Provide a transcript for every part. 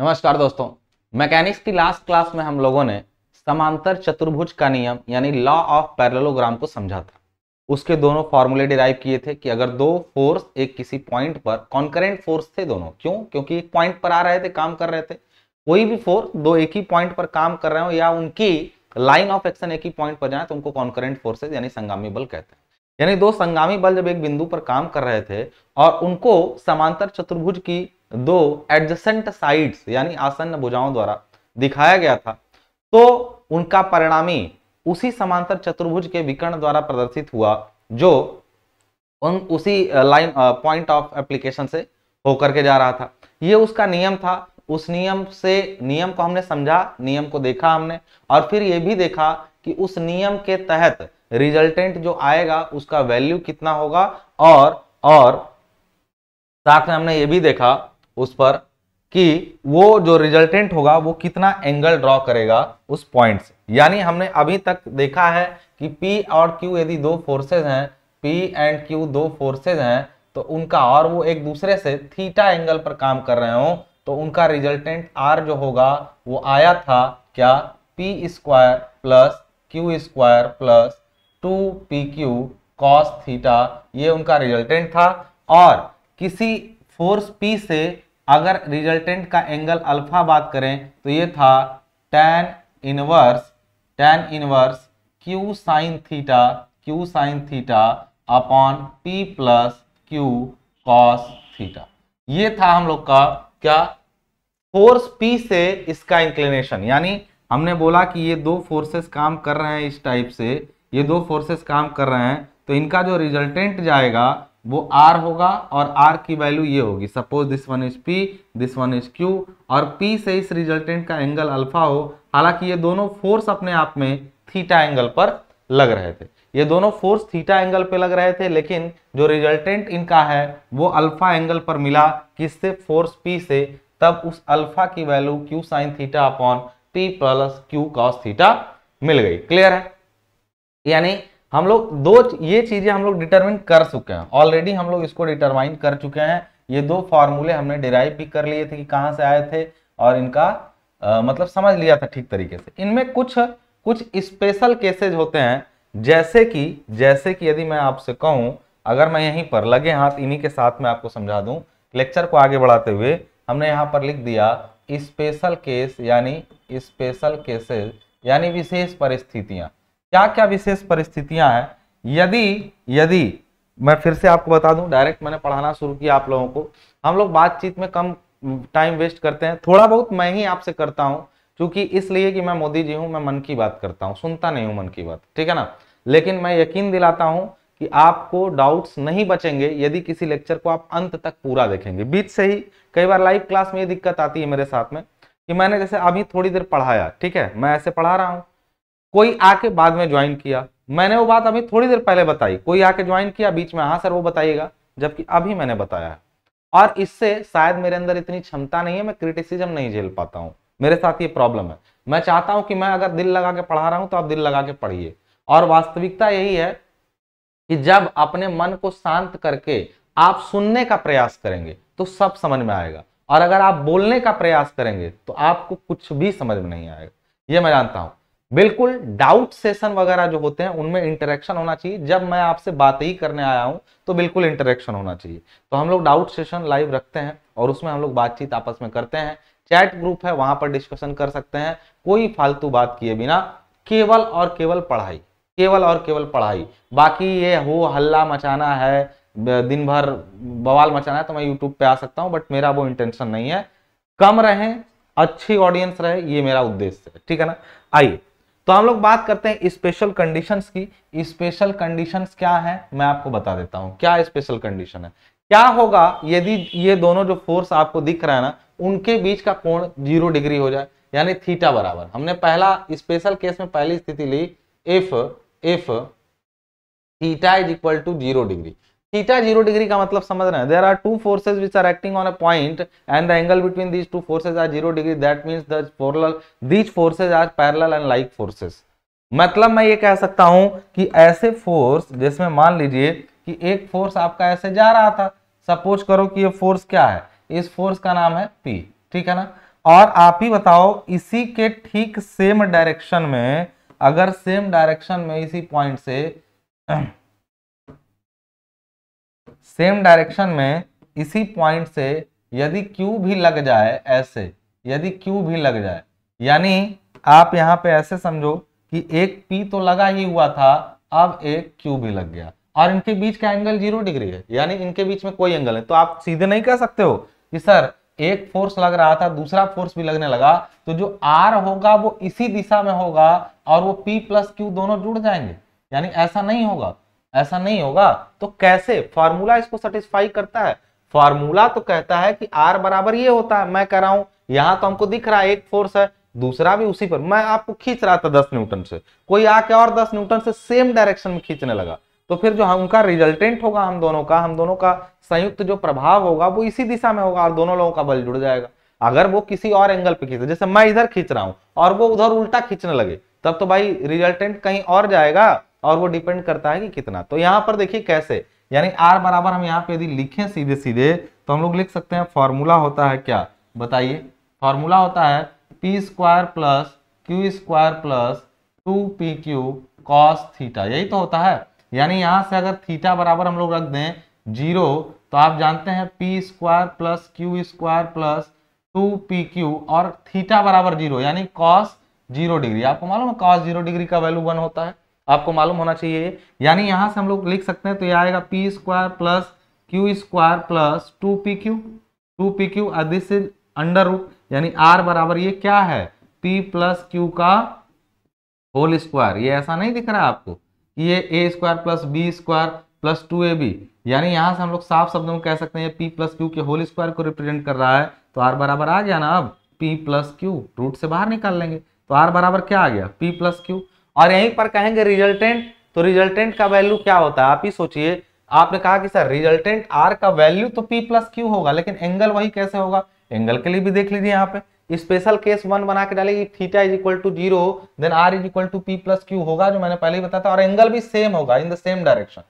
नमस्कार दोस्तों। मैकेनिक्स की लास्ट क्लास में हम लोगों ने समांतर चतुर्भुज का नियम यानी लॉ ऑफ पैरेललोग्राम को समझा था। उसके दोनों फॉर्मूले डिराइव किए थे कि अगर दो फोर्स एक किसी पॉइंट पर कॉन्करेंट फोर्स थे दोनों, क्योंकि एक पॉइंट पर आ रहे थे, काम कर रहे थे। कोई भी फोर्स दो एक ही पॉइंट पर काम कर रहे हो या उनकी लाइन ऑफ एक्शन एक ही पॉइंट पर जाए तो उनको कॉन्करेंट फोर्सेज यानी संगामी बल कहते हैं। यानी दो संगामी बल जब एक बिंदु पर काम कर रहे थे और उनको समांतर चतुर्भुज की दो एडजेसेंट साइड्स यानी आसन्न भुजाओं द्वारा दिखाया गया था, तो उनका परिणामी उसी समांतर चतुर्भुज के विकर्ण द्वारा प्रदर्शित हुआ जो उसी लाइन पॉइंट ऑफ एप्लीकेशन से होकर के जा रहा था। ये उसका नियम था। उस नियम को हमने समझा, नियम को देखा हमने, और फिर ये भी देखा कि उस नियम के तहत रिजल्टेंट जो आएगा उसका वैल्यू कितना होगा, और साथ में हमने ये भी देखा उस पर कि वो जो रिजल्टेंट होगा वो कितना एंगल ड्रॉ करेगा उस पॉइंट से। यानी हमने अभी तक देखा है कि P और Q यदि दो फोर्सेज हैं, P एंड Q दो फोर्सेज हैं, तो उनका और वो एक दूसरे से थीटा एंगल पर काम कर रहे हो तो उनका रिजल्टेंट R जो होगा वो आया था क्या, P square plus Q square plus 2PQ cos theta, ये उनका रिजल्टेंट था। और किसी फोर्स P से अगर रिजल्टेंट का एंगल अल्फा बात करें तो ये था tan inverse Q sin theta upon P plus Q cos theta. ये था हम लोग का क्या, फोर्स P से इसका इंक्लिनेशन। यानी हमने बोला कि ये दो फोर्सेस काम कर रहे हैं, इस टाइप से ये दो फोर्सेस काम कर रहे हैं तो इनका जो रिजल्टेंट जाएगा वो R होगा और R की वैल्यू ये होगी। Suppose this one is P, this one is Q, और P से इस रिजल्टेंट का एंगल अल्फा हो। हालांकि ये दोनों फोर्स अपने आप में थीटा एंगल पर लग रहे थे, ये दोनों फोर्स थीटा एंगल पे लग रहे थे, लेकिन जो रिजल्टेंट इनका है वो अल्फा एंगल पर मिला। किससे, फोर्स P से। तब उस अल्फा की value Q sine theta upon P plus Q cos theta मिल गई। क्लियर है? यानी हम लोग ये चीजें हम लोग डिटरमाइन कर चुके हैं ऑलरेडी, हम लोग इसको डिटरमाइन कर चुके हैं। ये दो फॉर्मूले हमने डिराइव भी कर लिए थे कि कहां से आए थे और इनका मतलब समझ लिया था ठीक तरीके से। इनमें कुछ स्पेशल केसेज होते हैं, जैसे कि यदि मैं आपसे कहूं, अगर मैं यहीं पर लगे हाथ इन्हीं के साथ में आपको समझा दूं, लेक्चर को आगे बढ़ाते हुए हमने यहां पर लिख दिया स्पेशल केस यानी स्पेशल केसेज यानी विशेष परिस्थितियां। क्या क्या विशेष परिस्थितियां हैं? यदि मैं फिर से आपको बता दूं, डायरेक्ट मैंने पढ़ाना शुरू किया आप लोगों को। हम लोग बातचीत में कम टाइम वेस्ट करते हैं, थोड़ा बहुत मैं ही आपसे करता हूं, क्योंकि इसलिए कि मैं मोदी जी हूं, मैं मन की बात करता हूं, सुनता नहीं हूं मन की बात, ठीक है ना। लेकिन मैं यकीन दिलाता हूं कि आपको डाउट्स नहीं बचेंगे यदि किसी लेक्चर को आप अंत तक पूरा देखेंगे। बीच से ही कई बार लाइव क्लास में ये दिक्कत आती है मेरे साथ में कि मैंने जैसे अभी थोड़ी देर पढ़ाया, ठीक है, मैं ऐसे पढ़ा रहा हूं, कोई आके बाद में ज्वाइन किया, मैंने वो बात अभी थोड़ी देर पहले बताई, कोई आके ज्वाइन किया बीच में, हाँ सर वो बताइएगा, जबकि अभी मैंने बताया है। और इससे शायद मेरे अंदर इतनी क्षमता नहीं है, मैं क्रिटिसिज्म नहीं झेल पाता हूं, मेरे साथ ये प्रॉब्लम है। मैं चाहता हूं कि मैं अगर दिल लगा के पढ़ा रहा हूं तो आप दिल लगा के पढ़िए। और वास्तविकता यही है कि जब अपने मन को शांत करके आप सुनने का प्रयास करेंगे तो सब समझ में आएगा, और अगर आप बोलने का प्रयास करेंगे तो आपको कुछ भी समझ में नहीं आएगा, ये मैं जानता हूं। बिल्कुल डाउट सेशन वगैरह जो होते हैं उनमें इंटरेक्शन होना चाहिए। जब मैं आपसे बात ही करने आया हूं तो बिल्कुल इंटरेक्शन होना चाहिए। तो हम लोग डाउट सेशन लाइव रखते हैं और उसमें हम लोग बातचीत आपस में करते हैं। चैट ग्रुप है, वहां पर डिस्कशन कर सकते हैं, कोई फालतू बात किए बिना, केवल और केवल पढ़ाई, केवल और केवल पढ़ाई। बाकी ये हो हल्ला मचाना है, दिन भर बवाल मचाना है, तो मैं यूट्यूब पे आ सकता हूं, बट मेरा वो इंटेंशन नहीं है। कम रहे, अच्छी ऑडियंस रहे, ये मेरा उद्देश्य है, ठीक है ना। आइए तो हम लोग बात करते हैं स्पेशल कंडीशंस की। स्पेशल कंडीशंस क्या है मैं आपको बता देता हूं। क्या स्पेशल कंडीशन है? क्या होगा यदि ये दोनों जो फोर्स आपको दिख रहा है ना, उनके बीच का कोण 0 डिग्री हो जाए, यानी थीटा बराबर, हमने पहला स्पेशल केस में पहली स्थिति ली, if theta is equal to 0 degree. Theta 0 degree का मतलब समझ रहे हैं, there are two forces which are acting on a point and the angle between these two forces are 0 degree, that means these forces are parallel and like forces. मतलब मैं ये कह सकता हूं कि ऐसे फोर्स जिसमें मान लीजिए कि एक फोर्स आपका ऐसे जा रहा था, सपोज करो कि ये फोर्स क्या है, इस फोर्स का नाम है P, ठीक है ना, और आप ही बताओ इसी के ठीक सेम डायरेक्शन में, अगर सेम डायरेक्शन में इसी पॉइंट से सेम डायरेक्शन में इसी पॉइंट से यदि Q भी लग जाए, ऐसे यदि Q भी लग जाए, यानी आप यहां पे ऐसे समझो कि एक P तो लगा ही हुआ था, अब एक Q भी लग गया और इनके बीच का एंगल 0 डिग्री है, यानी इनके बीच में कोई एंगल है। तो आप सीधे नहीं कह सकते हो कि सर एक फोर्स लग रहा था, दूसरा फोर्स भी लगने लगा, तो जो R होगा वो इसी दिशा में होगा और वो P प्लस Q दोनों जुड़ जाएंगे, यानी ऐसा नहीं होगा, ऐसा नहीं होगा। तो कैसे फॉर्मूला इसको सेटिस्फाई करता है? फॉर्मूला तो कहता है कि R बराबर ये होता है, मैं कह रहा हूं यहां तो हमको दिख रहा है एक फोर्स है, दूसरा भी उसी पर, मैं आपको खींच रहा था 10 न्यूटन से, कोई आके और 10 न्यूटन से सेम डायरेक्शन में खींचने लगा, तो फिर जो उनका रिजल्टेंट होगा हम दोनों का संयुक्त जो प्रभाव होगा वो इसी दिशा में होगा और दोनों लोगों का बल जुड़ जाएगा। अगर वो किसी और एंगल पे खींचे, जैसे मैं इधर खींच रहा हूं और वो उधर उल्टा खींचने लगे, तब तो भाई रिजल्टेंट कहीं और जाएगा और वो डिपेंड करता है कि कितना। तो यहां पर देखिए कैसे, यानी R बराबर हम यहाँ पे यदि लिखें सीधे सीधे तो हम लोग लिख सकते हैं, फॉर्मूला होता है क्या बताइए? फॉर्मूला होता है P square plus Q square plus 2PQ cos theta, यही तो होता है। यानी यहां से अगर थीटा बराबर हम लोग रख दें 0, तो आप जानते हैं P square plus Q square plus 2PQ और थीटा बराबर 0, यानी cos 0 डिग्री। आपको मालूम है cos 0 डिग्री का वैल्यू 1 होता है, आपको मालूम होना चाहिए। यानी यहां से हम लोग लिख सकते हैं, तो यह आएगा P square plus Q square plus 2PQ this is under root, यानी R बराबर ये क्या है P प्लस Q का होल स्क्वायर। ये ऐसा नहीं दिख रहा है आपको, ये A square plus B square plus 2AB, यानी यहां से हम लोग साफ शब्दों में कह सकते हैं P प्लस Q के होल स्क्वायर को रिप्रेजेंट कर रहा है। तो R बराबर आ गया ना, अब P प्लस Q रूट से बाहर निकाल लेंगे, तो R बराबर क्या आ गया P प्लस Q। और यहीं पर कहेंगे रिजल्टेंट, तो रिजल्टेंट का वैल्यू क्या होता है आप ही सोचिए। आपने कहा कि सर रिजल्टेंट R का वैल्यू तो P प्लस Q होगा, लेकिन एंगल वही कैसे होगा? एंगल के लिए भी देख लीजिए, यहाँ पे स्पेशल केस 1 बना के डालेगी, theta is equal to 0 then R is equal to P plus Q होगा, जो मैंने पहले ही बताया था, और एंगल भी सेम होगा इन द सेम डायरेक्शन।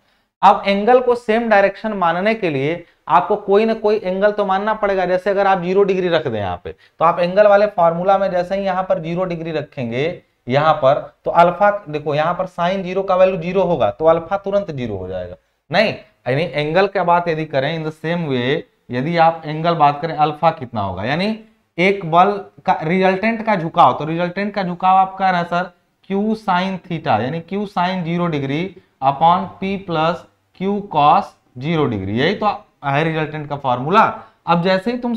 अब एंगल को सेम डायरेक्शन मानने के लिए आपको कोई ना कोई एंगल तो मानना पड़ेगा। जैसे अगर आप 0 डिग्री रख दें यहाँ पे, तो आप एंगल वाले फॉर्मूला में जैसे ही यहाँ पर 0 डिग्री रखेंगे यहाँ पर, तो अल्फा देखो यहाँ पर साइन 0 का वैल्यू 0 होगा, तो अल्फा तुरंत 0 हो जाएगा। नहीं, यानी एंगल का बात यदि करें इन द सेम वे, यदि आप एंगल बात करें अल्फा कितना होगा, यानी एक बल का रिजल्टेंट का झुकाव, तो रिजल्टेंट का झुकाव आप कह रहे हैं सर Q साइन थीटा, यानी Q sine 0 degree upon P plus Q cos 0 degree, यही तो है रिजल्टेंट का फॉर्मूला। अब जैसे ही तुम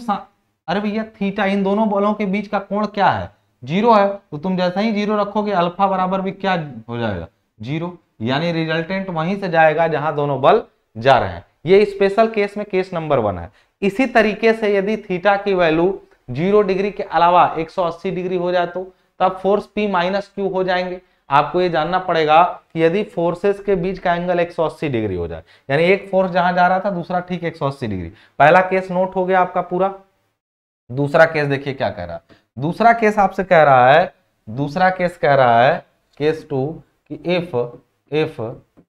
अरे भैया थीटा, इन दोनों बलों के बीच का कोण क्या है? 0 है, तो तुम जैसे ही 0 रखोगे अल्फा बराबर भी क्या हो जाएगा 0, यानी रिजल्टेंट वहीं से जाएगा जहां दोनों बल जा रहे हैं। ये स्पेशल केस में केस नंबर 1 है। इसी तरीके से यदि थीटा की वैल्यू 0 डिग्री के अलावा 180 डिग्री हो जाए तो तब फोर्स P माइनस Q हो जाएंगे। आपको ये जानना पड़ेगा कि यदि फोर्सेस के बीच का एंगल 180 डिग्री हो जाए, यानी एक फोर्स जहां जा रहा था दूसरा ठीक 180 डिग्री। पहला केस नोट हो गया आपका पूरा। दूसरा केस देखिए क्या कह रहा है। दूसरा केस आपसे कह रहा है, दूसरा केस कह रहा है केस 2 कि if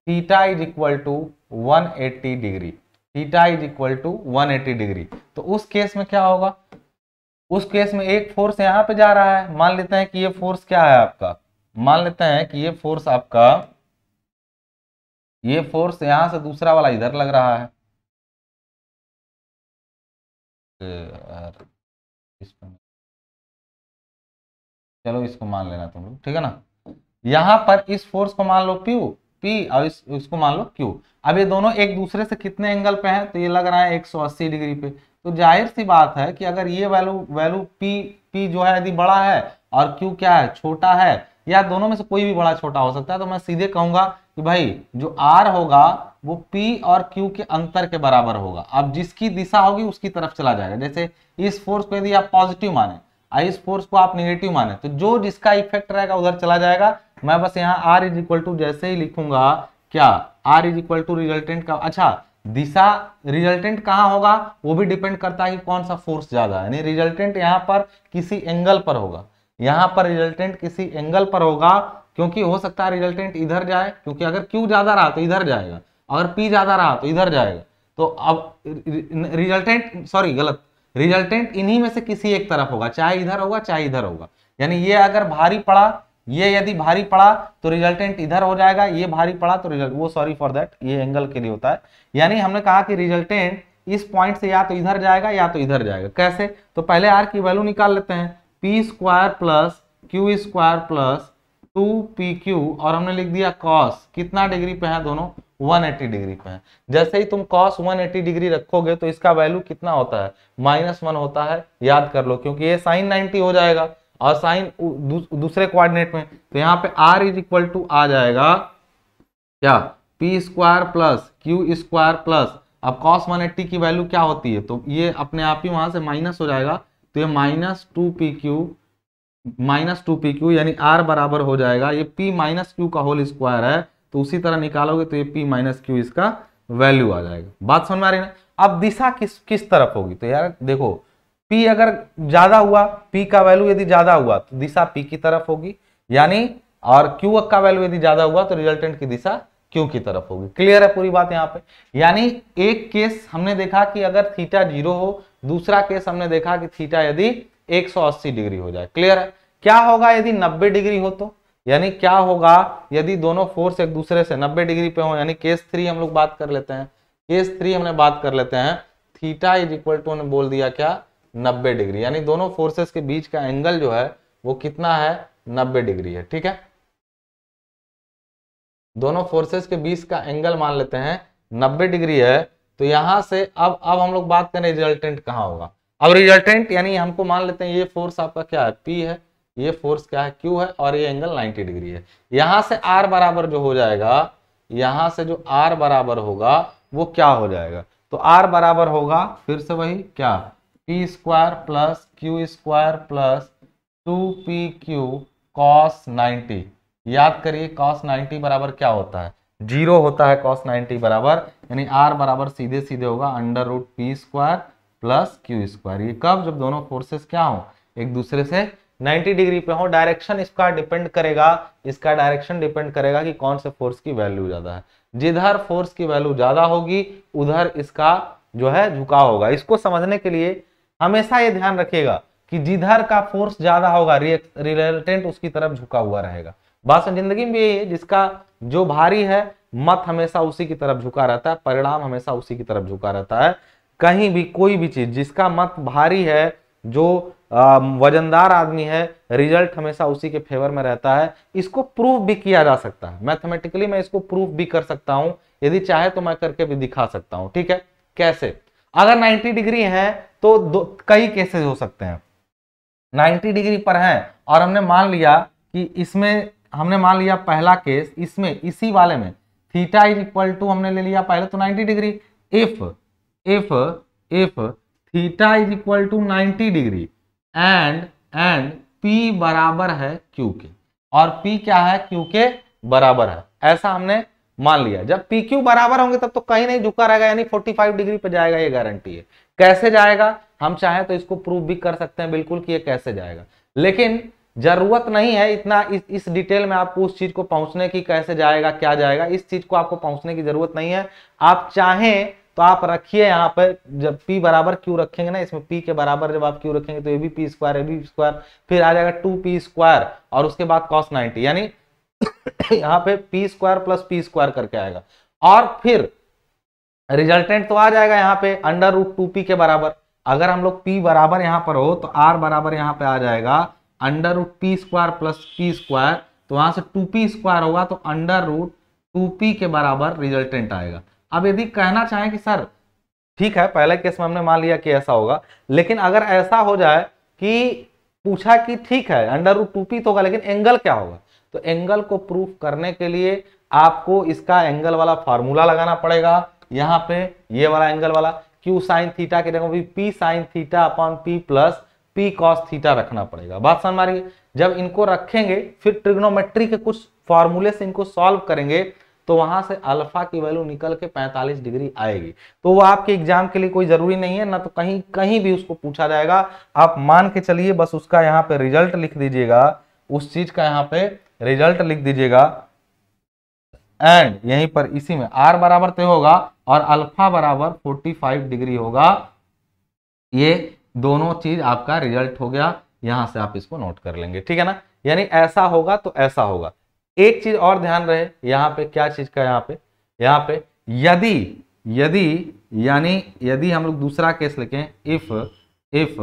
theta is equal to 180 degree, theta is equal to 180 degree, तो उस केस में क्या होगा? उस केस में एक फोर्स यहां पे जा रहा है, मान लेते हैं कि ये फोर्स क्या है आपका, मान लेते हैं कि ये फोर्स आपका, ये फोर्स यहां से दूसरा वाला इधर लग रहा है, चलो इसको मान लेना तुम लोग, ठीक है ना। यहां पर इस फोर्स को मान लो P और इसको मान लो Q। अब ये दोनों एक दूसरे से कितने एंगल पे हैं? तो ये लग रहा है 180 डिग्री पे। तो जाहिर सी बात है कि अगर ये वैल्यू P जो है यदि बड़ा है और Q क्या है छोटा है, या दोनों में से कोई भी बड़ा छोटा हो सकता है, तो मैं सीधे कहूंगा कि भाई जो R होगा वो P और Q के अंतर के बराबर होगा। अब जिसकी दिशा होगी उसकी तरफ चला जाएगा। जैसे इस फोर्स को यदि आप पॉजिटिव माने, इस फोर्स को आप निगेटिव माने, तो जो जिसका इफेक्ट रहेगा उधर चला जाएगा। मैं बस यहाँ R इज इक्वल टू जैसे ही लिखूंगा, क्या R is equal to resultant का, अच्छा दिशा रिजल्टेंट कहाँ होगा वो भी डिपेंड करता है कि कौन सा फोर्स ज्यादा है, यानी रिजल्टेंट यहाँ पर किसी एंगल पर होगा, यहाँ पर रिजल्टेंट किसी एंगल पर होगा, क्योंकि हो सकता है रिजल्टेंट इधर जाए, क्योंकि अगर Q ज्यादा रहा तो इधर जाएगा, अगर P ज्यादा रहा तो इधर जाएगा। तो अब रिजल्टेंट, सॉरी गलत, रिजल्टेंट इन्हीं में से किसी एक तरफ होगा, चाहे इधर होगा चाहे इधर होगा। यानी ये अगर भारी पड़ा, ये यदि भारी पड़ा तो रिजल्टेंट इधर हो जाएगा, ये भारी पड़ा तो रिजल्ट, वो सॉरी फॉर दैट, ये एंगल के लिए होता है। यानी हमने कहा कि रिजल्टेंट इस पॉइंट से या तो इधर जाएगा या तो इधर जाएगा। कैसे? तो पहले आर की वैल्यू निकाल लेते हैं, P square plus q square plus 2pq, और हमने लिख दिया कॉस, कितना डिग्री पे है दोनों, 180 डिग्री पे है। जैसे ही तुम कॉस 180 डिग्री रखोगे तो इसका वैल्यू कितना होता है, -1 होता है, याद कर लो, क्योंकि ये साइन 90 हो जाएगा और साइन दूसरे कोऑर्डिनेट में, तो यहाँ पे r इज इक्वल टू आ जाएगा क्या, P square plus q square plus, अब कॉस 180 की वैल्यू क्या होती है, तो ये अपने आप ही वहां से माइनस हो जाएगा, तो ये -2pq यानी r बराबर हो जाएगा, ये p माइनस क्यू का होल स्क्वायर है, तो उसी तरह निकालोगे तो ये p माइनस क्यू इसका वैल्यू आ जाएगा। बात समझ में आ रही ना? अब दिशा किस तरफ होगी, तो यार देखो p अगर ज्यादा हुआ, p का वैल्यू यदि ज्यादा हुआ तो दिशा p की तरफ होगी, यानी और q का वैल्यू यदि ज्यादा हुआ तो रिजल्टेंट की दिशा q की तरफ होगी। क्लियर है पूरी बात यहाँ पे? यानी एक केस हमने देखा कि अगर थीटा 0 हो, दूसरा केस हमने देखा कि थीटा यदि 180 डिग्री हो जाए। क्लियर है? क्या होगा यदि 90 डिग्री हो तो, यानी क्या होगा यदि दोनों फोर्स एक दूसरे से 90 डिग्री पे हो, यानी केस 3 हम लोग बात कर लेते हैं, केस 3 हमने बात कर लेते हैं, थीटा इज इक्वल टू हमने बोल दिया क्या, 90 डिग्री, यानी दोनों फोर्सेस के बीच का एंगल जो है वो कितना है, 90 डिग्री है। ठीक है, दोनों फोर्सेस के बीच का एंगल मान लेते हैं 90 डिग्री है। तो यहां से अब हम लोग बात करें रिजल्टेंट कहां होगा। अब रिजल्टेंट यानी हमको मान लेते हैं ये फोर्स आपका क्या है, P है, ये फोर्स क्या है, Q है, और ये एंगल 90 डिग्री है। यहां से R बराबर जो हो जाएगा, यहां से जो R बराबर होगा वो क्या हो जाएगा, तो R बराबर होगा फिर से वही क्या, P square plus q square plus 2pq cos 90। याद करिए cos 90 बराबर क्या होता है, 0 होता है cos 90 बराबर, यानी R बराबर सीधे सीधे होगा √p square plus q square. ये कब, जब दोनों फोर्सेस क्या हो, एक दूसरे से 90 डिग्री पे हो। डायरेक्शन इसका डिपेंड करेगा, इसका डायरेक्शन डिपेंड करेगा कि कौन से फोर्स की वैल्यू ज्यादा है। जिधर फोर्स की वैल्यू ज्यादा होगी उधर इसका जो है झुकाव होगा। इसको समझने के लिए हमेशा ये ध्यान रखिएगा कि जिधर का फोर्स ज्यादा होगा रिजल्टेंट उसकी तरफ झुका हुआ रहेगा। बात जिंदगी में यही है, जिसका जो भारी है मत हमेशा उसी की तरफ झुका रहता है, परिणाम हमेशा उसी की तरफ झुका रहता है। कहीं भी कोई भी चीज जिसका मत भारी है, जो वजनदार आदमी है, रिजल्ट हमेशा उसी के फेवर में रहता है। इसको प्रूफ भी किया जा सकता है मैथमेटिकली, मैं इसको प्रूफ भी कर सकता हूं, यदि चाहे तो मैं करके भी दिखा सकता हूं। ठीक है, कैसे? अगर 90 डिग्री है तो कई केसेस हो सकते हैं। 90 डिग्री पर है और हमने मान लिया कि इसमें, हमने मान लिया पहला केस, इसमें इसी वाले में थीटा इज इक्वल टू हमने ले लिया पहले तो 90 degree. If theta is equal to 90 degree and P बराबर है Q के, और P क्या है, Q के बराबर है, ऐसा हमने मान लिया। जब PQ बराबर होंगे तब तो कहीं नहीं झुका रहेगा, यानी 45 डिग्री पे जाएगा, ये गारंटी है। कैसे जाएगा, हम चाहे तो इसको प्रूव भी कर सकते हैं बिल्कुल कि ये कैसे जाएगा, लेकिन जरूरत नहीं है इतना इस डिटेल में आपको उस चीज को पहुंचने की, कैसे जाएगा क्या जाएगा, इस चीज को आपको पहुंचने की जरूरत नहीं है। आप चाहें तो आप रखिए यहाँ पर, जब P बराबर Q रखेंगे ना, इसमें P के बराबर जब आप Q रखेंगे तो ये भी P स्क्वायर, ये भी स्क्वायर, फिर आ जाएगा 2P स्क्वायर और उसके बाद cos 90, यानी यहाँ पे P square plus P square करके आएगा, और फिर रिजल्टेंट तो आ जाएगा यहाँ पे √2P के बराबर। अगर हम लोग P बराबर यहाँ पर हो तो R बराबर यहाँ पे आ जाएगा √P square plus P square, तो वहां से 2P स्क्वायर होगा तो √2P के बराबर रिजल्टेंट आएगा। अब यदि कहना चाहें कि सर ठीक है, पहले केस में हमने मान लिया कि ऐसा होगा, लेकिन अगर ऐसा हो जाए कि पूछा कि ठीक है √2P तो होगा लेकिन एंगल क्या होगा, तो एंगल को प्रूफ करने के लिए आपको इसका एंगल वाला फार्मूला लगाना पड़ेगा। यहाँ पे ये वाला एंगल वाला Q साइन थीटा के जगह भी P sign theta upon P plus P cos theta रखना पड़ेगा। बात समझ में आ रही है? जब इनको रखेंगे फिर ट्रिग्नोमेट्री के कुछ फॉर्मूले से इनको सॉल्व करेंगे तो वहां से अल्फा की वैल्यू निकल के 45 डिग्री आएगी। तो वो आपके एग्जाम के लिए कोई जरूरी नहीं है, ना तो कहीं कहीं भी उसको पूछा जाएगा। आप मान के चलिए, बस उसका यहाँ पे रिजल्ट लिख दीजिएगा, उस चीज का यहाँ पे रिजल्ट लिख दीजिएगा, एंड यहीं पर इसी में R बराबर तो होगा और अल्फा बराबर 45 डिग्री होगा। ये दोनों चीज आपका रिजल्ट हो गया, यहां से आप इसको नोट कर लेंगे, ठीक है ना। यानी ऐसा होगा तो ऐसा होगा। एक चीज और ध्यान रहे यहाँ पे, क्या चीज का, यहाँ पे यदि यदि यानी यदि हम लोग दूसरा केस लिखें, if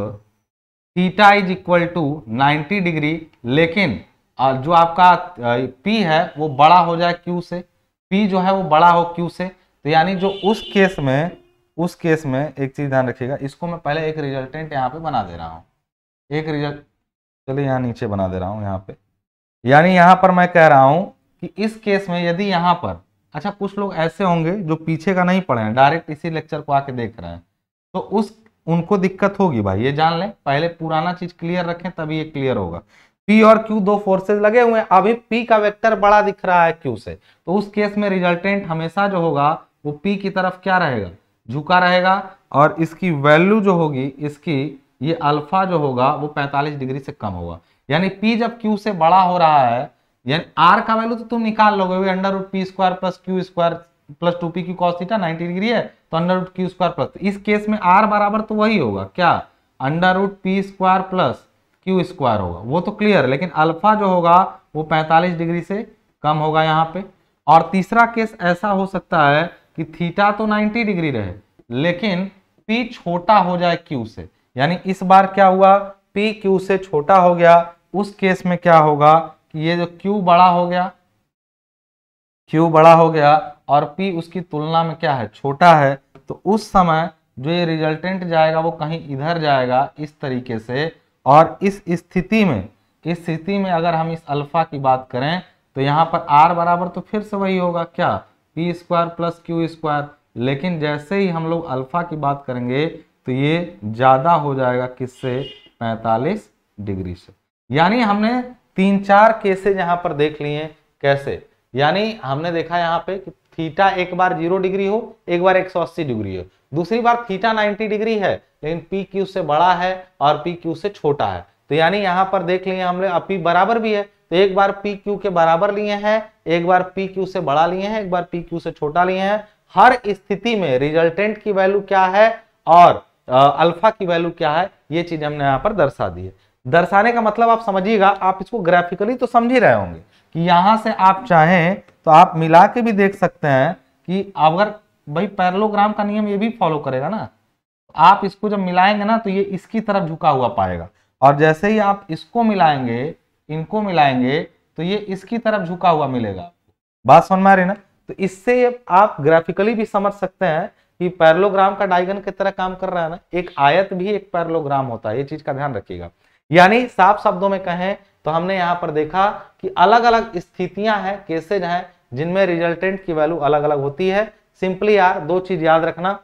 theta is equal to 90 degree, लेकिन जो आपका P है वो बड़ा हो जाए Q से, P जो है वो बड़ा हो Q से, तो यानी जो उस केस में एक चीज ध्यान रखिएगा, इसको मैं पहले एक रिजल्टेंट यहाँ पे बना दे रहा हूँ, एक रिजल्ट, चलिए यहाँ नीचे बना दे रहा हूँ यहाँ पे। यानी यहाँ पर मैं कह रहा हूँ कि इस केस में यदि यहाँ पर, अच्छा कुछ लोग ऐसे होंगे जो पीछे का नहीं पढ़े हैं, डायरेक्ट इसी लेक्चर को आके देख रहे हैं, तो उनको दिक्कत होगी भाई, ये जान लें, पहले पुराना चीज क्लियर रखें तभी ये क्लियर होगा। P और Q दो फोर्सेज लगे हुए हैं, अभी P का वेक्टर बड़ा दिख रहा है Q से, तो उस केस में रिजल्टेंट हमेशा जो होगा वो P की तरफ क्या रहेगा, झुका रहेगा, और इसकी वैल्यू जो होगी, इसकी ये अल्फा जो होगा वो 45 डिग्री से कम होगा। यानी P जब Q से बड़ा हो रहा है, यानी R का वैल्यू तो तुम निकाल लोगे, under root p square plus q square plus 2p की कॉस थीटा 90 डिग्री है, तो under root q square plus, इस केस में R बराबर तो वही होगा, क्या, under root p square plus q square होगा, वो तो क्लियर है, लेकिन अल्फा जो होगा वो 45 डिग्री से कम होगा यहाँ पे। और तीसरा केस ऐसा हो सकता है कि थीटा तो 90 डिग्री रहे, लेकिन P छोटा हो जाए Q से, यानी इस बार क्या हुआ, P Q से छोटा हो गया, उस केस में क्या होगा कि ये जो Q बड़ा हो गया, Q बड़ा हो गया और P उसकी तुलना में क्या है, छोटा है, तो उस समय जो ये रिजल्टेंट जाएगा वो कहीं इधर जाएगा इस तरीके से, और इस स्थिति में अगर हम इस अल्फा की बात करें तो यहाँ पर R बराबर तो फिर से वही होगा, क्या, P square plus q square, लेकिन जैसे ही हम लोग अल्फा की बात करेंगे तो ये ज्यादा हो जाएगा किससे, 45 डिग्री से। यानी हमने 3-4 केसेज यहाँ पर देख लिए, कैसे, यानी हमने देखा यहाँ पे कि थीटा एक बार 0 डिग्री हो, एक बार 180 डिग्री हो, दूसरी बार थीटा 90 डिग्री है लेकिन पी क्यू से बड़ा है और पी क्यू से छोटा है, तो यानी यहाँ पर देख लिए हमने, अब पी बराबर भी है, तो एक बार पी क्यू के बराबर लिए हैं, एक बार पी क्यू से बड़ा लिए हैं, एक बार पी क्यू से छोटा लिए हैं। हर स्थिति में रिजल्टेंट की वैल्यू क्या है और अल्फा की वैल्यू क्या है, ये चीज हमने यहाँ पर दर्शा दी है। दर्शाने का मतलब आप समझिएगा, आप इसको ग्राफिकली तो समझ ही रहे होंगे कि यहां से आप चाहें तो आप मिला के भी देख सकते हैं कि अगर भाई पैरेललोग्राम का नियम ये भी फॉलो करेगा ना, आप इसको जब मिलाएंगे ना तो ये इसकी तरफ झुका हुआ पाएगा, और जैसे ही आप इसको मिलाएंगे, इनको मिलाएंगे, तो ये इसकी तरफ झुका हुआ मिलेगा। बात समझ में आ रही ना, तो इससे आप ग्राफिकली भी समझ सकते हैं कि पैरेललोग्राम का डायगन की तरह काम कर रहा है ना, एक आयत भी एक पैरेललोग्राम होता है, ये चीज का ध्यान रखिएगा। यानी साफ शब्दों में कहें तो हमने यहां पर देखा कि अलग अलग स्थितियां हैं, केसेज हैं, जिनमें रिजल्टेंट की वैल्यू अलग अलग होती है। सिंपली यार दो चीज याद रखना,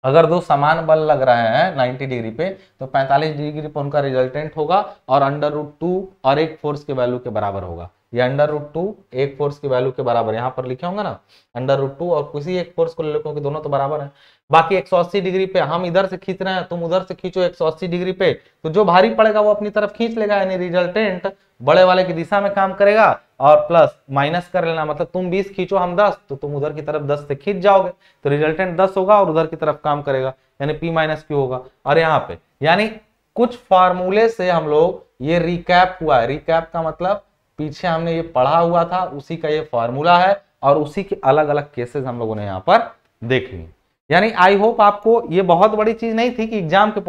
अगर दो समान बल लग रहे हैं 90 डिग्री पे तो 45 डिग्री पे उनका रिजल्टेंट होगा, और अंडर रूट 2 और एक फोर्स के वैल्यू के बराबर होगा, ये अंडर रूट 2 एक फोर्स की वैल्यू के बराबर, यहाँ पर लिखे होंगे ना अंडर रूट 2 और किसी एक फोर्स को ले लो क्योंकि दोनों तो बराबर है। बाकी 180 डिग्री पे हम इधर से खींच रहे हैं, तुम उधर से खींचो 180 डिग्री पे, तो जो भारी पड़ेगा वो अपनी तरफ खींच लेगा, यानी रिजल्टेंट बड़े वाले की दिशा में काम करेगा, और प्लस माइनस कर लेना, मतलब तुम 20 खींचो हम 10, तो तुम उधर की तरफ 10 से खींच जाओगे, तो रिजल्टेंट 10 होगा और उधर की तरफ काम करेगा, यानी P माइनस क्यू होगा। और यहाँ पे यानी कुछ फार्मूले से हम लोग, ये रिकैप हुआ है, रिकैप का मतलब पीछे हमने ये पढ़ा हुआ था उसी का ये फॉर्मूला है, और उसी के अलग अलग केसेस हम लोगों ने यहाँ पर देख लिए। यानी आई होप आपको ये बहुत बड़ी चीज नहीं थी कि एग्जाम के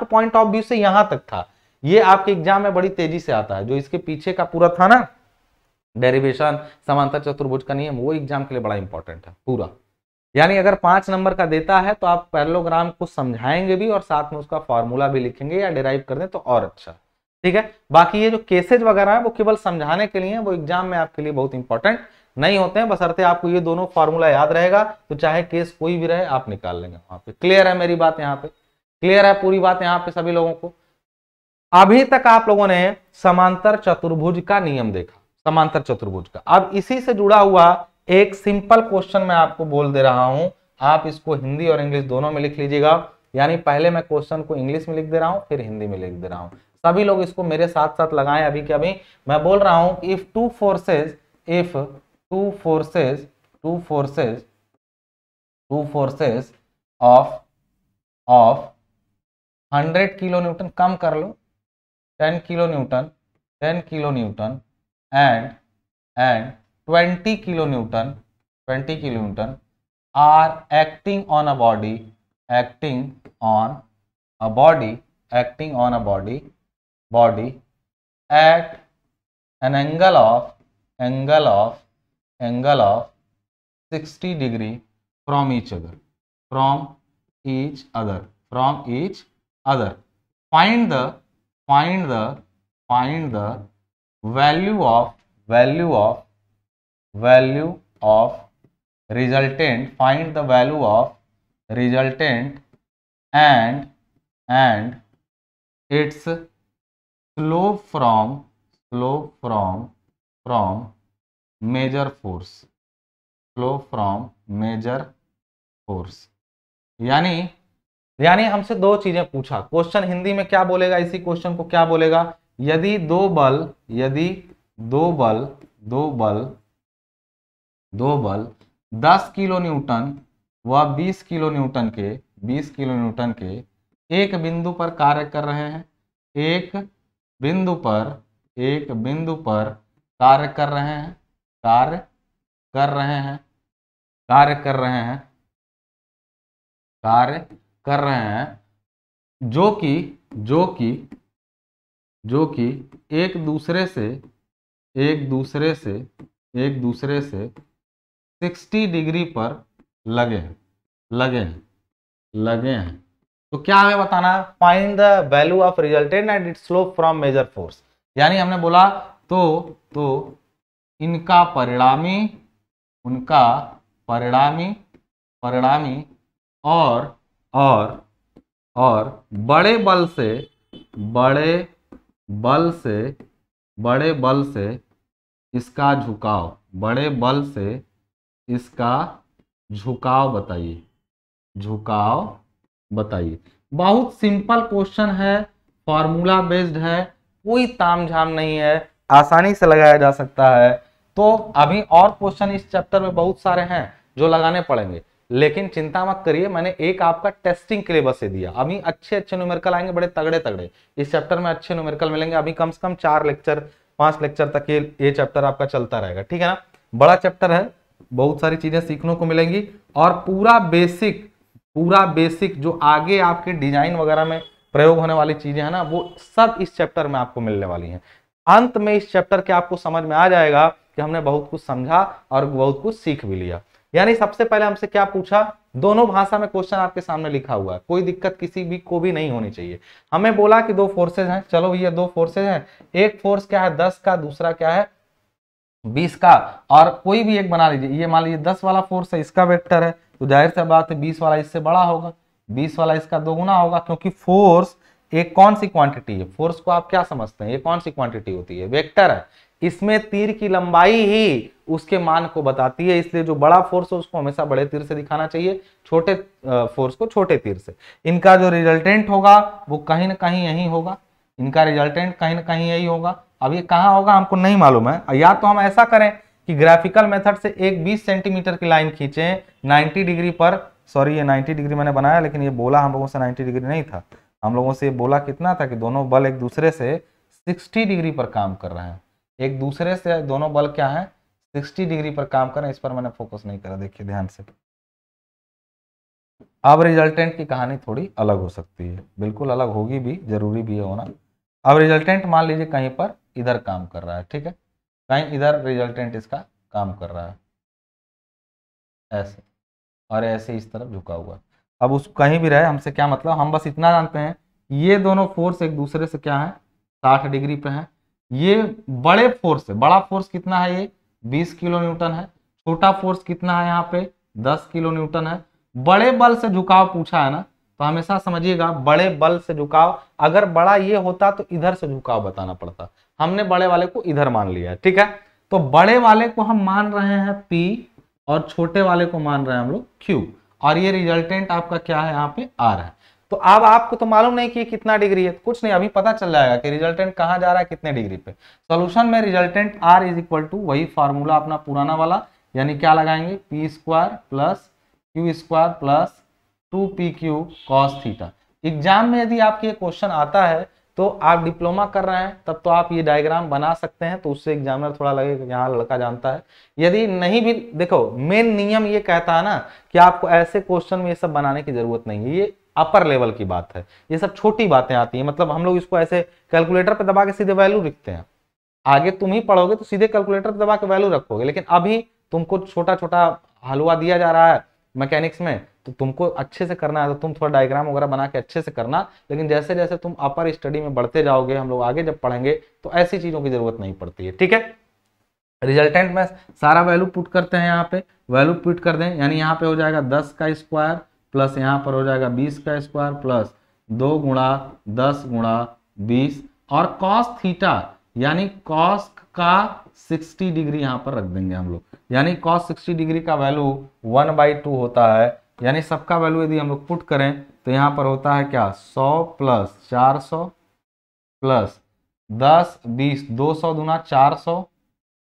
पॉइंट ऑफ व्यू से यहां तक था, ये आपके एग्जाम में बड़ी तेजी से आता है, जो इसके पीछे का पूरा था ना डेरिवेशन, समांतर चतुर्भुज का नियम, वो एग्जाम के लिए बड़ा इंपॉर्टेंट है पूरा। यानी अगर 5 नंबर का देता है तो आप पैरेललोग्राम को समझाएंगे भी और साथ में उसका फॉर्मूला भी लिखेंगे या डिराइव कर दें तो और अच्छा, ठीक है। बाकी ये जो केसेज वगैरह है वो केवल समझाने के लिए, वो एग्जाम में आपके लिए बहुत इंपॉर्टेंट नहीं होते हैं, बशर्ते आपको ये दोनों फॉर्मूला याद रहेगा तो चाहे केस कोई भी रहे आप निकाल लेंगे वहां पे। क्लियर है मेरी बात, यहाँ पे क्लियर है पूरी बात यहाँ पे सभी लोगों को। अभी तक आप लोगों ने समांतर चतुर्भुज का नियम देखा, समांतर चतुर्भुज का। अब इसी से जुड़ा हुआ एक सिंपल क्वेश्चन मैं आपको बोल दे रहा हूं, आप इसको हिंदी और इंग्लिश दोनों में लिख लीजिएगा। यानी पहले मैं क्वेश्चन को इंग्लिश में लिख दे रहा हूं, फिर हिंदी में लिख दे रहा हूं, सभी लोग इसको मेरे साथ साथ लगाएं। अभी के अभी मैं बोल रहा हूं कि if two forces of 100 kilo newton, कम कर लो, 10 kilo newton, 10 kilo newton and 20 kilo newton, 20 kilo newton are acting on a body, acting on a body, acting on a body at an angle of 60 degree from each other, from each other, from each other. Find the value of resultant, find the value of resultant and its slope from major force, slope from major force। यानी हमसे दो चीजें पूछा। Question Hindi में क्या बोलेगा, इसी question को क्या बोलेगा, यदि दो बल 10 किलो न्यूटन व 20 किलो न्यूटन के एक बिंदु पर कार्य कर रहे हैं, एक बिंदु पर कार्य कर रहे हैं जो कि एक दूसरे से 60 डिग्री पर लगे हैं। तो क्या हमें बताना है, find the value of resultant and its slope from major force. यानी हमने बोला तो इनका परिणामी और बड़े बल से इसका झुकाव बताइए। बहुत सिंपल क्वेश्चन है, फॉर्मूला बेस्ड है, कोई तामझाम नहीं है, आसानी से लगाया जा सकता है। तो अभी और क्वेश्चन इस चैप्टर में बहुत सारे हैं जो लगाने पड़ेंगे, लेकिन चिंता मत करिए, मैंने एक आपका टेस्टिंग के लिए बस दिया। अभी अच्छे न्यूमेरिकल आएंगे, बड़े तगड़े इस चैप्टर में अच्छे न्यूमेरिकल मिलेंगे। अभी कम से कम 5 लेक्चर तक ये चैप्टर आपका चलता रहेगा, ठीक है ना। बड़ा चैप्टर है, बहुत सारी चीजें सीखने को मिलेंगी और पूरा बेसिक जो आगे आपके डिजाइन वगैरह में प्रयोग होने वाली चीजें हैं ना, वो सब इस चैप्टर में आपको मिलने वाली हैं। अंत में इस चैप्टर के आपको समझ में आ जाएगा कि हमने बहुत कुछ समझा और बहुत कुछ सीख भी लिया। यानी सबसे पहले हमसे क्या पूछा, दोनों भाषा में क्वेश्चन आपके सामने लिखा हुआ है, कोई दिक्कत किसी भी को भी नहीं होनी चाहिए। हमें बोला कि दो फोर्सेज हैं, चलो भैया दो फोर्सेज हैं, एक फोर्स क्या है 10 का, दूसरा क्या है 20 का, और कोई भी एक बना लीजिए। ये मान लीजिए 10 वाला फोर्स है, इसका वेक्टर है, तो जाहिर सी बात है 20 वाला इससे बड़ा होगा, 20 वाला इसका दोगुना होगा, क्योंकि फोर्स एक कौन सी क्वांटिटी है, फोर्स को आप क्या समझते हैं, ये कौन सी क्वांटिटी होती है, वेक्टर है। इसमें तीर की लंबाई ही उसके मान को बताती है, इसलिए जो बड़ा फोर्स है उसको हमेशा बड़े तीर से दिखाना चाहिए, छोटे फोर्स को छोटे तीर से। इनका जो रिजल्टेंट होगा वो कहीं ना कहीं यही होगा, इनका रिजल्टेंट कहीं ना कहीं यही होगा। अब ये कहाँ होगा हमको नहीं मालूम है, या तो हम ऐसा करें कि ग्राफिकल मेथड से एक 20 सेंटीमीटर की लाइन खींचें 90 डिग्री पर, सॉरी ये 90 डिग्री मैंने बनाया, लेकिन ये बोला हम लोगों से 90 डिग्री नहीं था, हम लोगों से ये बोला कितना था कि दोनों बल एक दूसरे से 60 डिग्री पर काम कर रहे हैं, एक दूसरे से दोनों बल क्या है 60 डिग्री पर काम कर रहे हैं। इस पर मैंने फोकस नहीं करा, देखिए ध्यान से। अब रिजल्टेंट की कहानी थोड़ी अलग हो सकती है, बिल्कुल अलग होगी भी, जरूरी भी है होना। अब रिजल्टेंट मान लीजिए कहीं पर इधर काम कर रहा है, ठीक है, कहीं इधर रिजल्टेंट इसका काम कर रहा है ऐसे, और ऐसे इस तरफ झुका हुआ। अब उस कहीं भी रहे हमसे क्या मतलब, हम बस इतना जानते हैं ये दोनों फोर्स एक दूसरे से क्या है 60 डिग्री पे है। ये बड़े फोर्स है, बड़ा फोर्स कितना है, ये 20 किलो न्यूटन है, छोटा फोर्स कितना है यहाँ पे 10 किलो न्यूटन है। बड़े बल से झुकाव पूछा है ना, तो हमेशा समझिएगा बड़े बल से झुकाव, अगर बड़ा ये होता तो इधर से झुकाव बताना पड़ता, हमने बड़े वाले को इधर मान लिया है, ठीक है। तो बड़े वाले को हम मान रहे हैं P और छोटे वाले को मान रहे हैं हम लोग Q, और ये रिजल्टेंट आपका क्या है यहाँ पे R है। तो अब आपको तो मालूम नहीं कि कितना डिग्री है, कुछ नहीं, अभी पता चल जाएगा कि रिजल्टेंट कहाँ जा रहा है कितने डिग्री पे। सॉल्यूशन में resultant R is equal to वही फार्मूला अपना पुराना वाला, यानी क्या लगाएंगे P² plus Q² plus 2PQ cos theta. Exam में यदि आपके ये क्वेश्चन आता है तो आप डिप्लोमा कर रहे हैं तब तो आप ये डायग्राम बना सकते हैं, तो उससे एग्जामिनर थोड़ा लगेगा कि हाँ लड़का जानता है। यदि नहीं भी, देखो मेन नियम ये कहता है ना कि आपको ऐसे क्वेश्चन में ये सब बनाने की जरूरत नहीं है, ये अपर लेवल की बात है, ये सब छोटी बातें आती हैं। मतलब हम लोग इसको ऐसे कैलकुलेटर पे दबा के सीधे वैल्यू लिखते हैं, आगे तुम ही पढ़ोगे तो सीधे कैलकुलेटर पे दबा के वैल्यू रखोगे, लेकिन अभी तुमको छोटा छोटा हलवा दिया जा रहा है मैकेनिक्स में, तो तुमको अच्छे से करना है, तो तुम थोड़ा डायग्राम वगैरह बना के अच्छे से करना। लेकिन जैसे जैसे तुम अपर स्टडी में बढ़ते जाओगे, हम लोग आगे जब पढ़ेंगे तो ऐसी चीजों की जरूरत नहीं पड़ती है, ठीक है। रिजल्टेंट में सारा वैल्यू पुट करते हैं, यहाँ पे वैल्यू पुट कर दें, यानी यहाँ पे हो जाएगा 10 का स्क्वायर प्लस यहाँ पर हो जाएगा 20 का स्क्वायर प्लस 2 गुणा 10 गुणा 20 और कॉस थीटा यानी कॉस का 60 डिग्री यहाँ पर रख देंगे हम लोग, यानी कॉस 60 डिग्री का वैल्यू 1/2 होता है। यानी सबका वैल्यू यदि हम लोग पुट करें तो यहाँ पर होता है क्या 100 प्लस 400 प्लस 10 20 200 दूना 400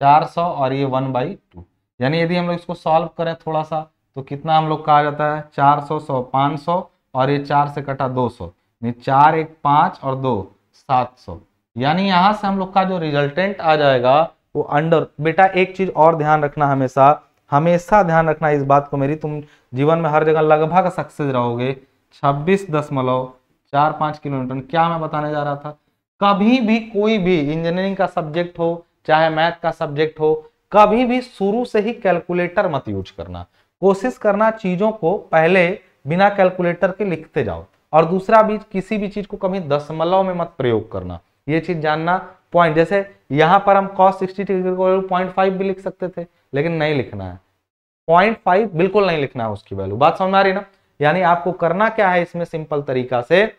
400 और ये 1/2। यानी यदि हम लोग इसको सॉल्व करें थोड़ा सा तो कितना हम लोग का आ जाता है 400 100 500 और ये 4 से कटा 200, 4 1 5 और 2 700। यानी यहां से हम लोग का जो रिजल्टेंट आ जाएगा वो अंडर, बेटा एक चीज और ध्यान रखना, हमेशा हमेशा ध्यान रखना इस बात को मेरी, तुम जीवन में हर जगह लगभग सक्सेस रहोगे। 26.45 किलोमीटर, क्या मैं बताने जा रहा था, कभी भी कोई भी इंजीनियरिंग का सब्जेक्ट हो चाहे मैथ का सब्जेक्ट हो, कभी भी शुरू से ही कैलकुलेटर मत यूज करना, कोशिश करना चीजों को पहले बिना कैलकुलेटर के लिखते जाओ। और दूसरा भी, किसी भी चीज को कभी दशमलव में मत प्रयोग करना, ये चीज जानना। पॉइंट, जैसे यहां पर हम cos 60 डिग्री को 0.5 भी लिख सकते थे, लेकिन नहीं लिखना है, 0.5 बिल्कुल नहीं लिखना है उसकी वैल्यू। बात समझ आ रही ना। यानी आपको करना क्या है इसमें, सिंपल तरीका से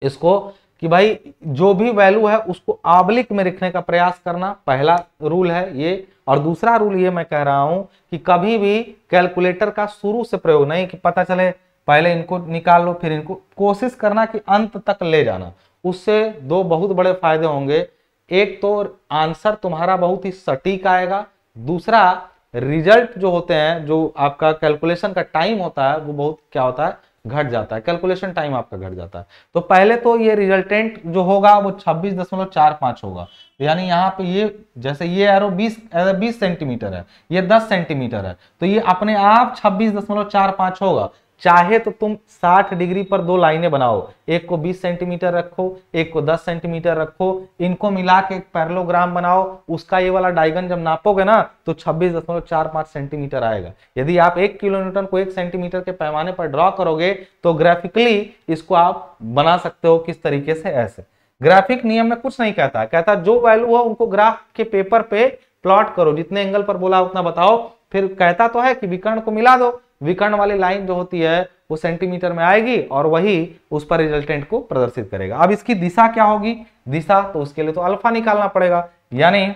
इसको कि भाई जो भी वैल्यू है उसको ऑब्लिक में लिखने का प्रयास करना, पहला रूल है ये। और दूसरा रूल ये मैं कह रहा हूं कि कभी भी कैलकुलेटर का शुरू से प्रयोग नहीं, कि पता चले पहले इनको निकाल लो फिर इनको, कोशिश करना कि अंत तक ले जाना। उससे दो बहुत बड़े फायदे होंगे, एक तो आंसर तुम्हारा बहुत ही सटीक आएगा, दूसरा रिजल्ट जो होते हैं, जो आपका कैलकुलेशन का टाइम होता है वो बहुत क्या होता है, घट जाता है, कैलकुलेशन टाइम आपका घट जाता है। तो पहले तो ये रिजल्टेंट जो होगा वो 26.45 होगा, यानी यहाँ पे ये जैसे ये एरो 20 सेंटीमीटर है, ये 10 सेंटीमीटर है, तो ये अपने आप 26.45 होगा। चाहे तो तुम 60 डिग्री पर दो लाइनें बनाओ, एक को 20 सेंटीमीटर रखो, एक को 10 सेंटीमीटर रखो, इनको मिला के एक पैरेललोग्राम बनाओ, उसका ये वाला डायगन जब नापोगे ना तो 26.45 सेंटीमीटर आएगा। यदि आप 1 किलोन्यूटन को 1 सेंटीमीटर के पैमाने पर ड्रॉ करोगे तो ग्राफिकली इसको आप बना सकते हो किस तरीके से, ऐसे। ग्राफिक नियम में कुछ नहीं कहता, कहता जो वैल्यू हो उनको ग्राफ के पेपर पे प्लॉट करो, जितने एंगल पर बोला उतना बताओ, फिर कहता तो है कि विकर्ण को मिला दो, विकर्ण वाली लाइन जो होती है वो सेंटीमीटर में आएगी और वही उस पर रिजल्टेंट को प्रदर्शित करेगा। अब इसकी दिशा क्या होगी, दिशा तो उसके लिए तो अल्फा निकालना पड़ेगा, यानी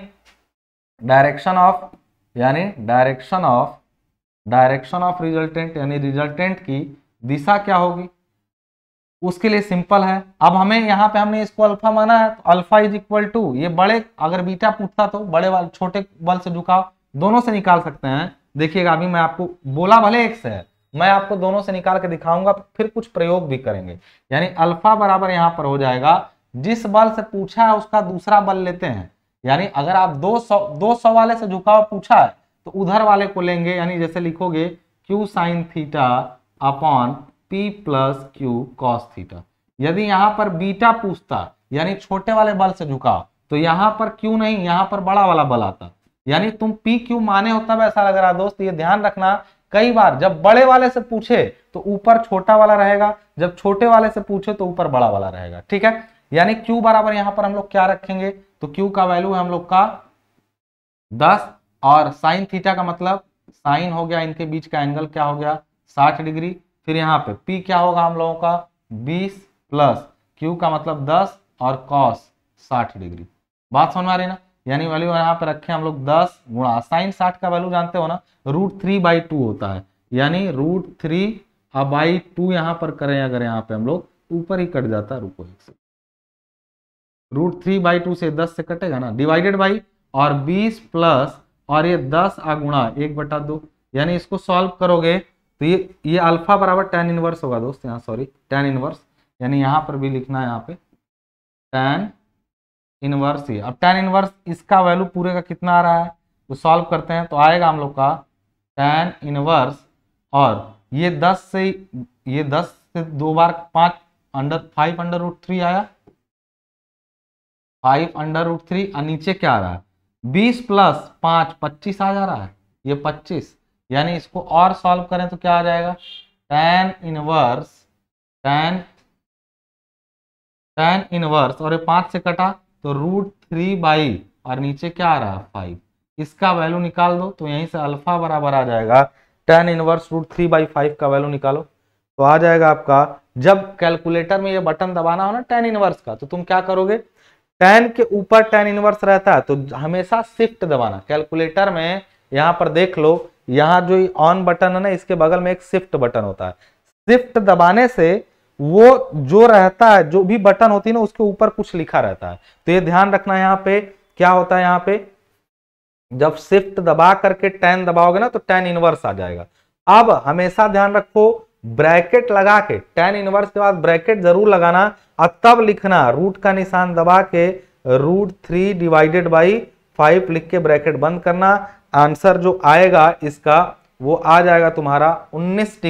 डायरेक्शन ऑफ रिजल्टेंट, यानी रिजल्टेंट की दिशा क्या होगी, उसके लिए सिंपल है। अब हमें यहाँ पे हमने इसको अल्फा माना है, तो अल्फा इज इक्वल टू, ये बड़े, अगर बीटा पूछता तो बड़े वाले छोटे बल से झुकाव दोनों से निकाल सकते हैं। देखिएगा अभी मैं आपको बोला भले एक से है, मैं आपको दोनों से निकाल के दिखाऊंगा, फिर कुछ प्रयोग भी करेंगे। यानी अल्फा बराबर यहाँ पर हो जाएगा, जिस बल से पूछा है उसका दूसरा बल लेते हैं, यानी अगर आप 200 वाले से झुकाव पूछा है तो उधर वाले को लेंगे, यानी जैसे लिखोगे q sin theta upon p plus q cos theta. यदि यहाँ पर बीटा पूछता यानी छोटे वाले बल से झुकाव, तो यहाँ पर q नहीं, यहाँ पर बड़ा वाला बल आता, यानी तुम पी क्यू माने हो तब ऐसा लग रहा है। दोस्त ये ध्यान रखना, कई बार जब बड़े वाले से पूछे तो ऊपर छोटा वाला रहेगा, जब छोटे वाले से पूछे तो ऊपर बड़ा वाला रहेगा, ठीक है। यानी क्यू बराबर यहाँ पर हम लोग क्या रखेंगे, तो क्यू का वैल्यू है हम लोग का 10 और साइन थीटा का मतलब साइन हो गया, इनके बीच का एंगल क्या हो गया 60 डिग्री। फिर यहाँ पे पी क्या होगा हम लोगों का 20 प्लस क्यू का मतलब 10 और कॉस 60 डिग्री। बात समझ में आ रही ना। यानी वैल्यू यहाँ पे रखे हम लोग 10 गुणा साइन 60 का वैल्यू जानते हो ना, √3/2 होता है, यानी √3/2 यहाँ पर करें अगर यहाँ पे हम लोग ऊपर ही कट जाता है, रुको एक सेकंड, √3/2 से 10 से कटेगा ना, डिवाइडेड बाई और 20 प्लस और ये 10 गुणा 1/2, यानी इसको सॉल्व करोगे तो ये अल्फा बराबर tan इनवर्स होगा दोस्त, यहाँ सॉरी tan इनवर्स, यानी यहाँ पर भी लिखना है यहाँ पे tan इनवर्स ही। अब tan इनवर्स इसका वैल्यू पूरे का कितना आ रहा है, तो सॉल्व करते हैं तो आएगा हम लोग का tan इनवर्स, और ये 10 से 2 बार 5 5√3 आया, 5√3, और नीचे क्या आ रहा है 20 + 5 25 आ जा रहा है, ये 25, यानी इसको और सॉल्व करें तो क्या आ जाएगा tan इनवर्स और ये 5 से कटा तो √3 और नीचे क्या आ रहा है 5, इसका वैल्यू निकाल दो तो यहीं से अल्फा बराबर आ जाएगा tan इनवर्स √3/5 का वैल्यू निकालो तो आ जाएगा आपका। जब कैलकुलेटर में ये बटन दबाना हो ना tan इनवर्स का, तो तुम क्या करोगे, tan के ऊपर tan इनवर्स रहता है तो हमेशा शिफ्ट दबाना। कैलकुलेटर में यहाँ पर देख लो, यहाँ जो ऑन बटन है ना, इसके बगल में एक शिफ्ट बटन होता है, शिफ्ट दबाने से वो जो रहता है, जो भी बटन होती है ना, उसके ऊपर कुछ लिखा रहता है, तो ये ध्यान रखना। यहाँ पे क्या होता है, यहाँ पे जब शिफ्ट दबा करके tan दबाओगे ना तो tan इनवर्स आ जाएगा। अब हमेशा ध्यान रखो, ब्रैकेट लगा के tan इनवर्स के बाद ब्रैकेट जरूर लगाना, और तब लिखना रूट का निशान दबा के √3/5 लिख के ब्रैकेट बंद करना। आंसर जो आएगा इसका वो आ जाएगा तुम्हारा 19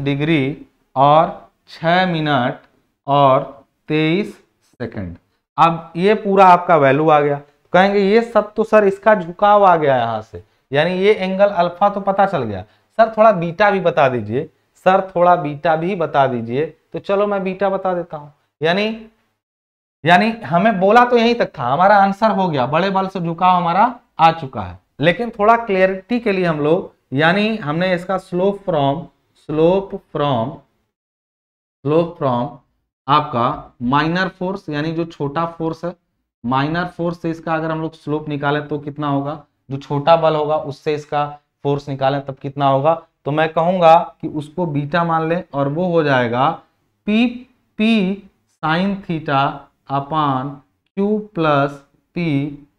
डिग्री और 6 मिनट और 23 सेकंड। अब ये पूरा आपका वैल्यू आ गया, कहेंगे ये सब तो सर इसका झुकाव आ गया यहाँ से, यानी ये एंगल अल्फा तो पता चल गया, सर थोड़ा बीटा भी बता दीजिए, सर थोड़ा बीटा भी बता दीजिए। तो चलो मैं बीटा बता देता हूं। यानी हमें बोला तो यहीं तक था, हमारा आंसर हो गया, बड़े बल से झुकाव हमारा आ चुका है। लेकिन थोड़ा क्लियरिटी के लिए हम लोग, यानी हमने इसका स्लोप फ्रॉम आपका माइनर फोर्स, यानी जो छोटा फोर्स है, माइनर फोर्स से इसका अगर हम लोग स्लोप निकालें तो कितना होगा, जो छोटा बल होगा उससे इसका फोर्स निकालें तब कितना होगा, तो मैं कहूंगा कि उसको बीटा मान लें और वो हो जाएगा P sin theta upon Q + P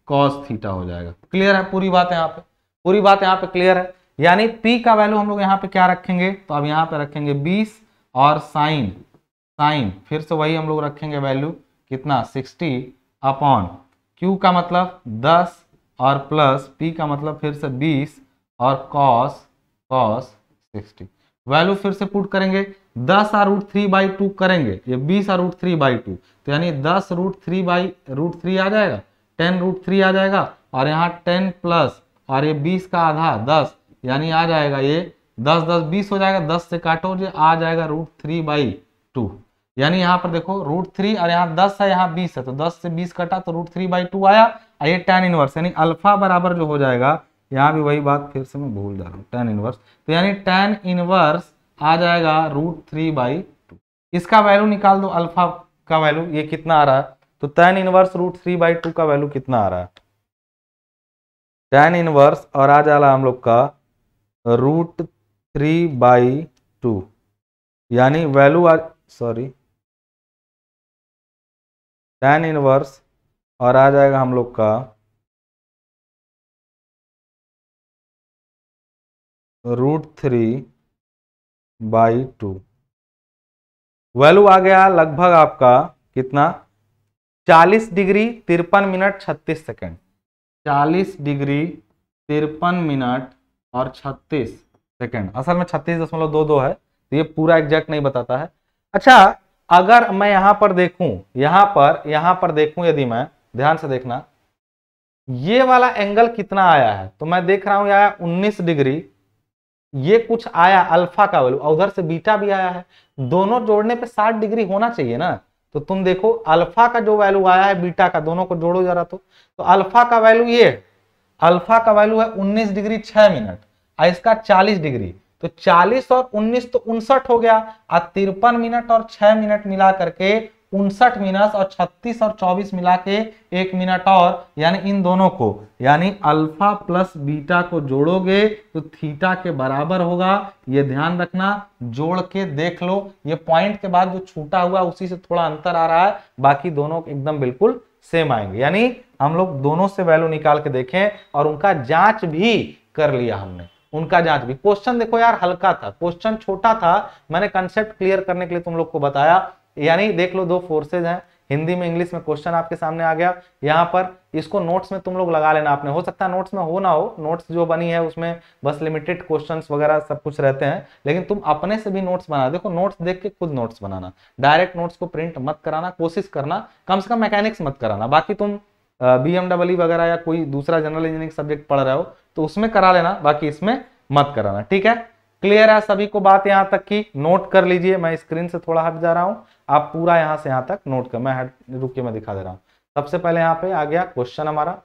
cos theta हो जाएगा। क्लियर है पूरी बात यहाँ पे, पूरी बात यहाँ पे क्लियर है। यानी P का वैल्यू हम लोग यहाँ पे क्या रखेंगे, तो अब यहाँ पे रखेंगे 20 और साइन फिर से वही हम लोग रखेंगे वैल्यू कितना 60 अपॉन Q का मतलब 10 और प्लस P का मतलब फिर से 20 और cos 60। वैल्यू फिर से पुट करेंगे, 10 और √3/2 करेंगे, ये 20 और √3/2, तो यानी 10 √3 आ जाएगा, 10 √3 आ जाएगा, और यहाँ 10 प्लस और ये 20 का आधा 10, यानी आ जाएगा ये 10 10 20 हो जाएगा, 10 से काटो जो आ जाएगा √3/2। यानी यहाँ पर देखो √3 और यहाँ 10 है, यहाँ 20 है, तो 10 से 20 कटा तो √3/2 आया, और ये tan इनवर्स यानी अल्फा बराबर जो हो जाएगा, यहाँ भी वही बात फिर से मैं भूल जा रहा हूँ, tan इनवर्स, तो यानी tan इनवर्स आ जाएगा √3/2। इसका वैल्यू निकाल दो, अल्फा का वैल्यू ये कितना आ रहा है, तो tan इनवर्स √3/2 का वैल्यू कितना आ रहा है, tan इनवर्स और आ जाला हम लोग का √3/2, यानी वैल्यू tan इनवर्स और आ जाएगा हम लोग का √3/2। वैल्यू आ गया लगभग आपका कितना 40 degree 53 minute 36 second, 40 degree 53 minute और 36 सेकंड। असल में 36.22 है, तो ये पूरा एग्जैक्ट नहीं बताता है। अच्छा, अगर मैं यहां पर देखूं, यहां पर देखूं, यदि मैं ध्यान से देखना, ये वाला एंगल कितना आया है, तो मैं देख रहा हूं आया 19 डिग्री, ये कुछ आया अल्फा का वैल्यू, उधर से बीटा भी आया है, दोनों जोड़ने पे 60 डिग्री होना चाहिए ना। तो तुम देखो अल्फा का जो वैल्यू आया है बीटा का, दोनों को जोड़ो जरा, तो अल्फा का वैल्यू ये, अल्फा का वैल्यू है 19 डिग्री 6 मिनट और इसका 40 डिग्री, तो 40 और 19 तो 59 हो गया, और 53 मिनट और 6 मिनट मिला करके 59 मिनट, और 36 और 24 मिला के 1 मिनट और, यानी इन दोनों को, यानी अल्फा प्लस बीटा को जोड़ोगे तो थीटा के बराबर होगा। ये ध्यान रखना, जोड़ के देख लो, ये पॉइंट के बाद जो छूटा हुआ उसी से थोड़ा अंतर आ रहा है, बाकी दोनों एकदम बिल्कुल सेम आएंगे। यानी हम लोग दोनों से वैल्यू निकाल के देखें और उनका जांच भी कर लिया हमने, उनका जांच भी। क्वेश्चन देखो यार हल्का था, क्वेश्चन छोटा था, मैंने कंसेप्ट क्लियर करने के लिए तुम लोग को बताया। यानी देख लो दो फोर्सेज हैं, हिंदी में इंग्लिश में क्वेश्चन आपके सामने आ गया यहाँ पर। इसको नोट्स में तुम लोग लगा लेना आपने, हो सकता है नोट्स में हो ना हो, नोट्स जो बनी है उसमें बस लिमिटेड क्वेश्चंस वगैरह सब कुछ रहते हैं, लेकिन तुम अपने से भी नोट्स बना, देखो नोट्स देख के खुद नोट्स बनाना, डायरेक्ट नोट्स को प्रिंट मत कराना, कोशिश करना कम से कम मैकेनिक्स मत कराना। बाकी तुम बीएमडब्ल्यू वगैरह या कोई दूसरा जनरल इंजीनियरिंग सब्जेक्ट पढ़ रहे हो तो उसमें करा लेना, बाकी इसमें मत कराना, ठीक है। क्लियर है सभी को बात यहां तक की? नोट कर लीजिए, मैं स्क्रीन से थोड़ा हट जा रहा हूं, आप पूरा यहां से यहां तक नोट कर, मैं रुक के मैं दिखा दे रहा हूं। सबसे पहले यहां पे आ गया क्वेश्चन हमारा,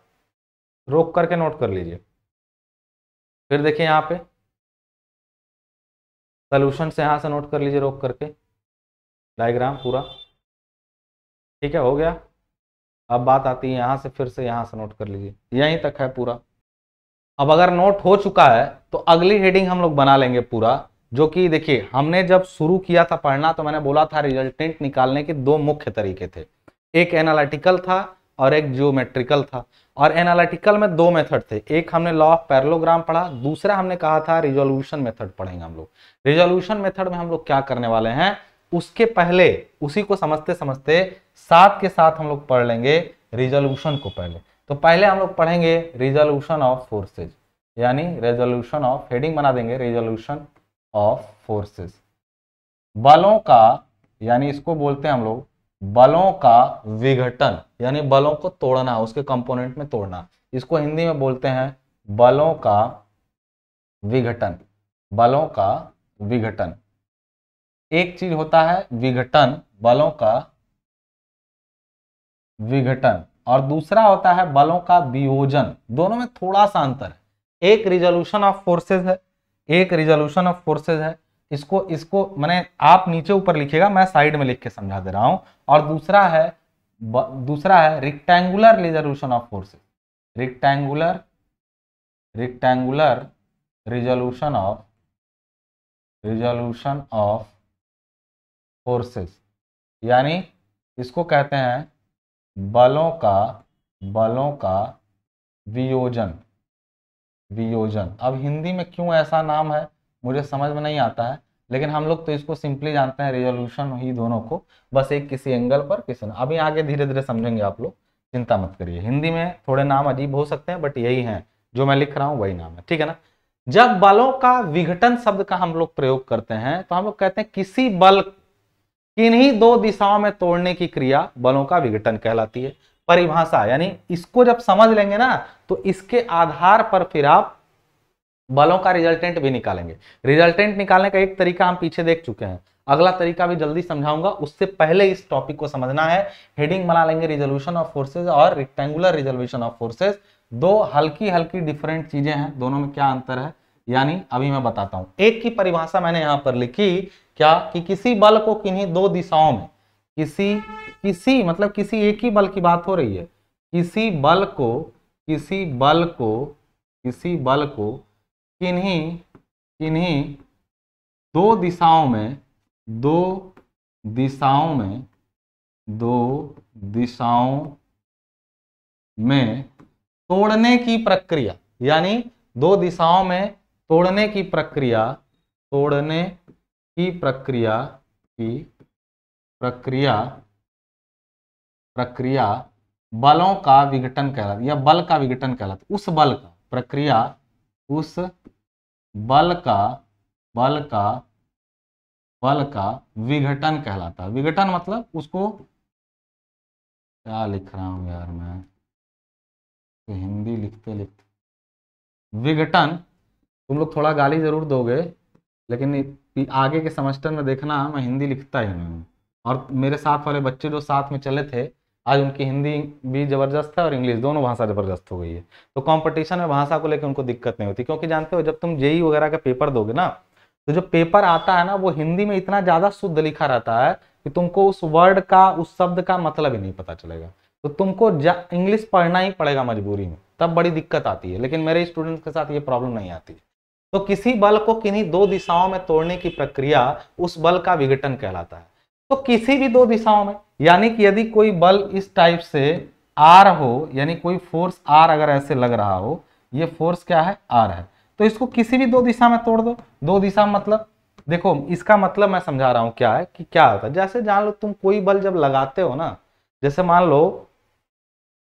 रोक करके नोट कर लीजिए। फिर देखिए यहां पे सोल्यूशन से यहां से नोट कर लीजिए, रोक करके डायग्राम पूरा, ठीक है, हो गया। अब बात आती है यहां से, फिर से यहां से नोट कर लीजिए, यहीं तक है पूरा। अब अगर नोट हो चुका है तो अगली हेडिंग हम लोग बना लेंगे पूरा, जो कि देखिए हमने जब शुरू किया था पढ़ना तो मैंने बोला था रिजल्टेंट निकालने के दो मुख्य तरीके थे, एक एनालिटिकल था और एक जियोमेट्रिकल था। और एनालिटिकल में दो मेथड थे, एक हमने लॉ ऑफ पैरेललोग्राम पढ़ा, दूसरा हमने कहा था रिजोल्यूशन मेथड पढ़ेंगे हम लोग। रिजोल्यूशन मेथड में हम लोग क्या करने वाले हैं, उसके पहले उसी को समझते समझते साथ के साथ हम लोग पढ़ लेंगे रिजोल्यूशन को पहले। तो पहले हम लोग पढ़ेंगे रिजोल्यूशन ऑफ फोर्सेज, यानी रेजोल्यूशन ऑफ, हेडिंग बना देंगे रिजोल्यूशन ऑफ फोर्सेस, बलों का, यानी इसको बोलते हैं हम लोग बलों का विघटन, यानी बलों को तोड़ना, उसके कंपोनेंट में तोड़ना, इसको हिंदी में बोलते हैं बलों का विघटन। बलों का विघटन, एक चीज होता है विघटन, बलों का विघटन, और दूसरा होता है बलों का वियोजन, दोनों में थोड़ा सा अंतर है। एक रिजोल्यूशन ऑफ फोर्सेज है, एक रिजोल्यूशन ऑफ फोर्सेज है, इसको मैंने आप नीचे ऊपर लिखिएगा, मैं साइड में लिख के समझा दे रहा हूं। और दूसरा है rectangular resolution of forces, rectangular resolution of forces, यानी इसको कहते हैं बलों का वियोजन। अब हिंदी में क्यों ऐसा नाम है मुझे समझ में नहीं आता है, लेकिन हम लोग तो इसको सिंपली जानते हैं रिजोल्यूशन ही दोनों को, बस एक किसी एंगल पर किसी ना, अभी आगे धीरे धीरे समझेंगे आप लोग, चिंता मत करिए। हिंदी में थोड़े नाम अजीब हो सकते हैं बट यही है जो मैं लिख रहा हूं वही नाम है, ठीक है ना। जब बलों का विघटन शब्द का हम लोग प्रयोग करते हैं तो हम लोग कहते हैं किसी बल किन्हीं दो दिशाओं में तोड़ने की क्रिया बलों का विघटन कहलाती है। परिभाषा, यानी इसको जब समझ लेंगे ना तो इसके आधार पर फिर आप बलों का रिजल्टेंट भी निकालेंगे। रिजल्टेंट निकालने का एक तरीका हम पीछे देख चुके हैं, अगला तरीका भी जल्दी समझाऊंगा, उससे पहले इस टॉपिक को समझना है। हेडिंग बना लेंगे रिजोल्यूशन ऑफ फोर्सेज और रेक्टेंगुलर रिजोल्यूशन ऑफ फोर्सेज, दो हल्की हल्की डिफरेंट चीजें हैं, दोनों में क्या अंतर है यानी अभी मैं बताता हूं। एक की परिभाषा मैंने यहां पर लिखी, क्या कि किसी बल को किन्हीं दो दिशाओं में, किसी मतलब किसी एक ही बल की बात हो रही है, किसी बल को किन्हीं दो दिशाओं में तोड़ने की प्रक्रिया, यानी दो दिशाओं में तोड़ने की प्रक्रिया बलों का विघटन कहलाती, या बल का विघटन कहलाती, उस बल का प्रक्रिया, उस बल का विघटन कहलाता है। विघटन मतलब उसको, क्या लिख रहा हूं यार मैं तो हिंदी लिखते विघटन, तुम लोग थोड़ा गाली जरूर दोगे लेकिन आगे के सेमेस्टर में देखना मैं हिंदी लिखता ही नहीं हूँ। और मेरे साथ वाले बच्चे जो साथ में चले थे आज उनकी हिंदी भी जबरदस्त है और इंग्लिश दोनों भाषा जबरदस्त हो गई है, तो कंपटीशन में भाषा को लेकर उनको दिक्कत नहीं होती, क्योंकि जानते हो जब तुम जेई वगैरह का पेपर दोगे ना तो जो पेपर आता है ना वो हिंदी में इतना ज्यादा शुद्ध लिखा रहता है कि तुमको उस वर्ड का, उस शब्द का मतलब ही नहीं पता चलेगा, तो तुमको इंग्लिश पढ़ना ही पड़ेगा मजबूरी में, तब बड़ी दिक्कत आती है। लेकिन मेरे स्टूडेंट्स के साथ ये प्रॉब्लम नहीं आती। तो किसी बल को किन्हीं दो दिशाओं में तोड़ने की प्रक्रिया उस बल का विघटन कहलाता है। तो किसी भी दो दिशाओं में, यानी कि यदि कोई बल इस टाइप से आर हो, यानी कोई फोर्स आर अगर ऐसे लग रहा हो, ये फोर्स क्या है आर है, तो इसको किसी भी दो दिशा में तोड़ दो। दो दिशा मतलब देखो, इसका मतलब मैं समझा रहा हूं क्या है कि क्या होता है। जैसे जान लो तुम कोई बल जब लगाते हो ना, जैसे मान लो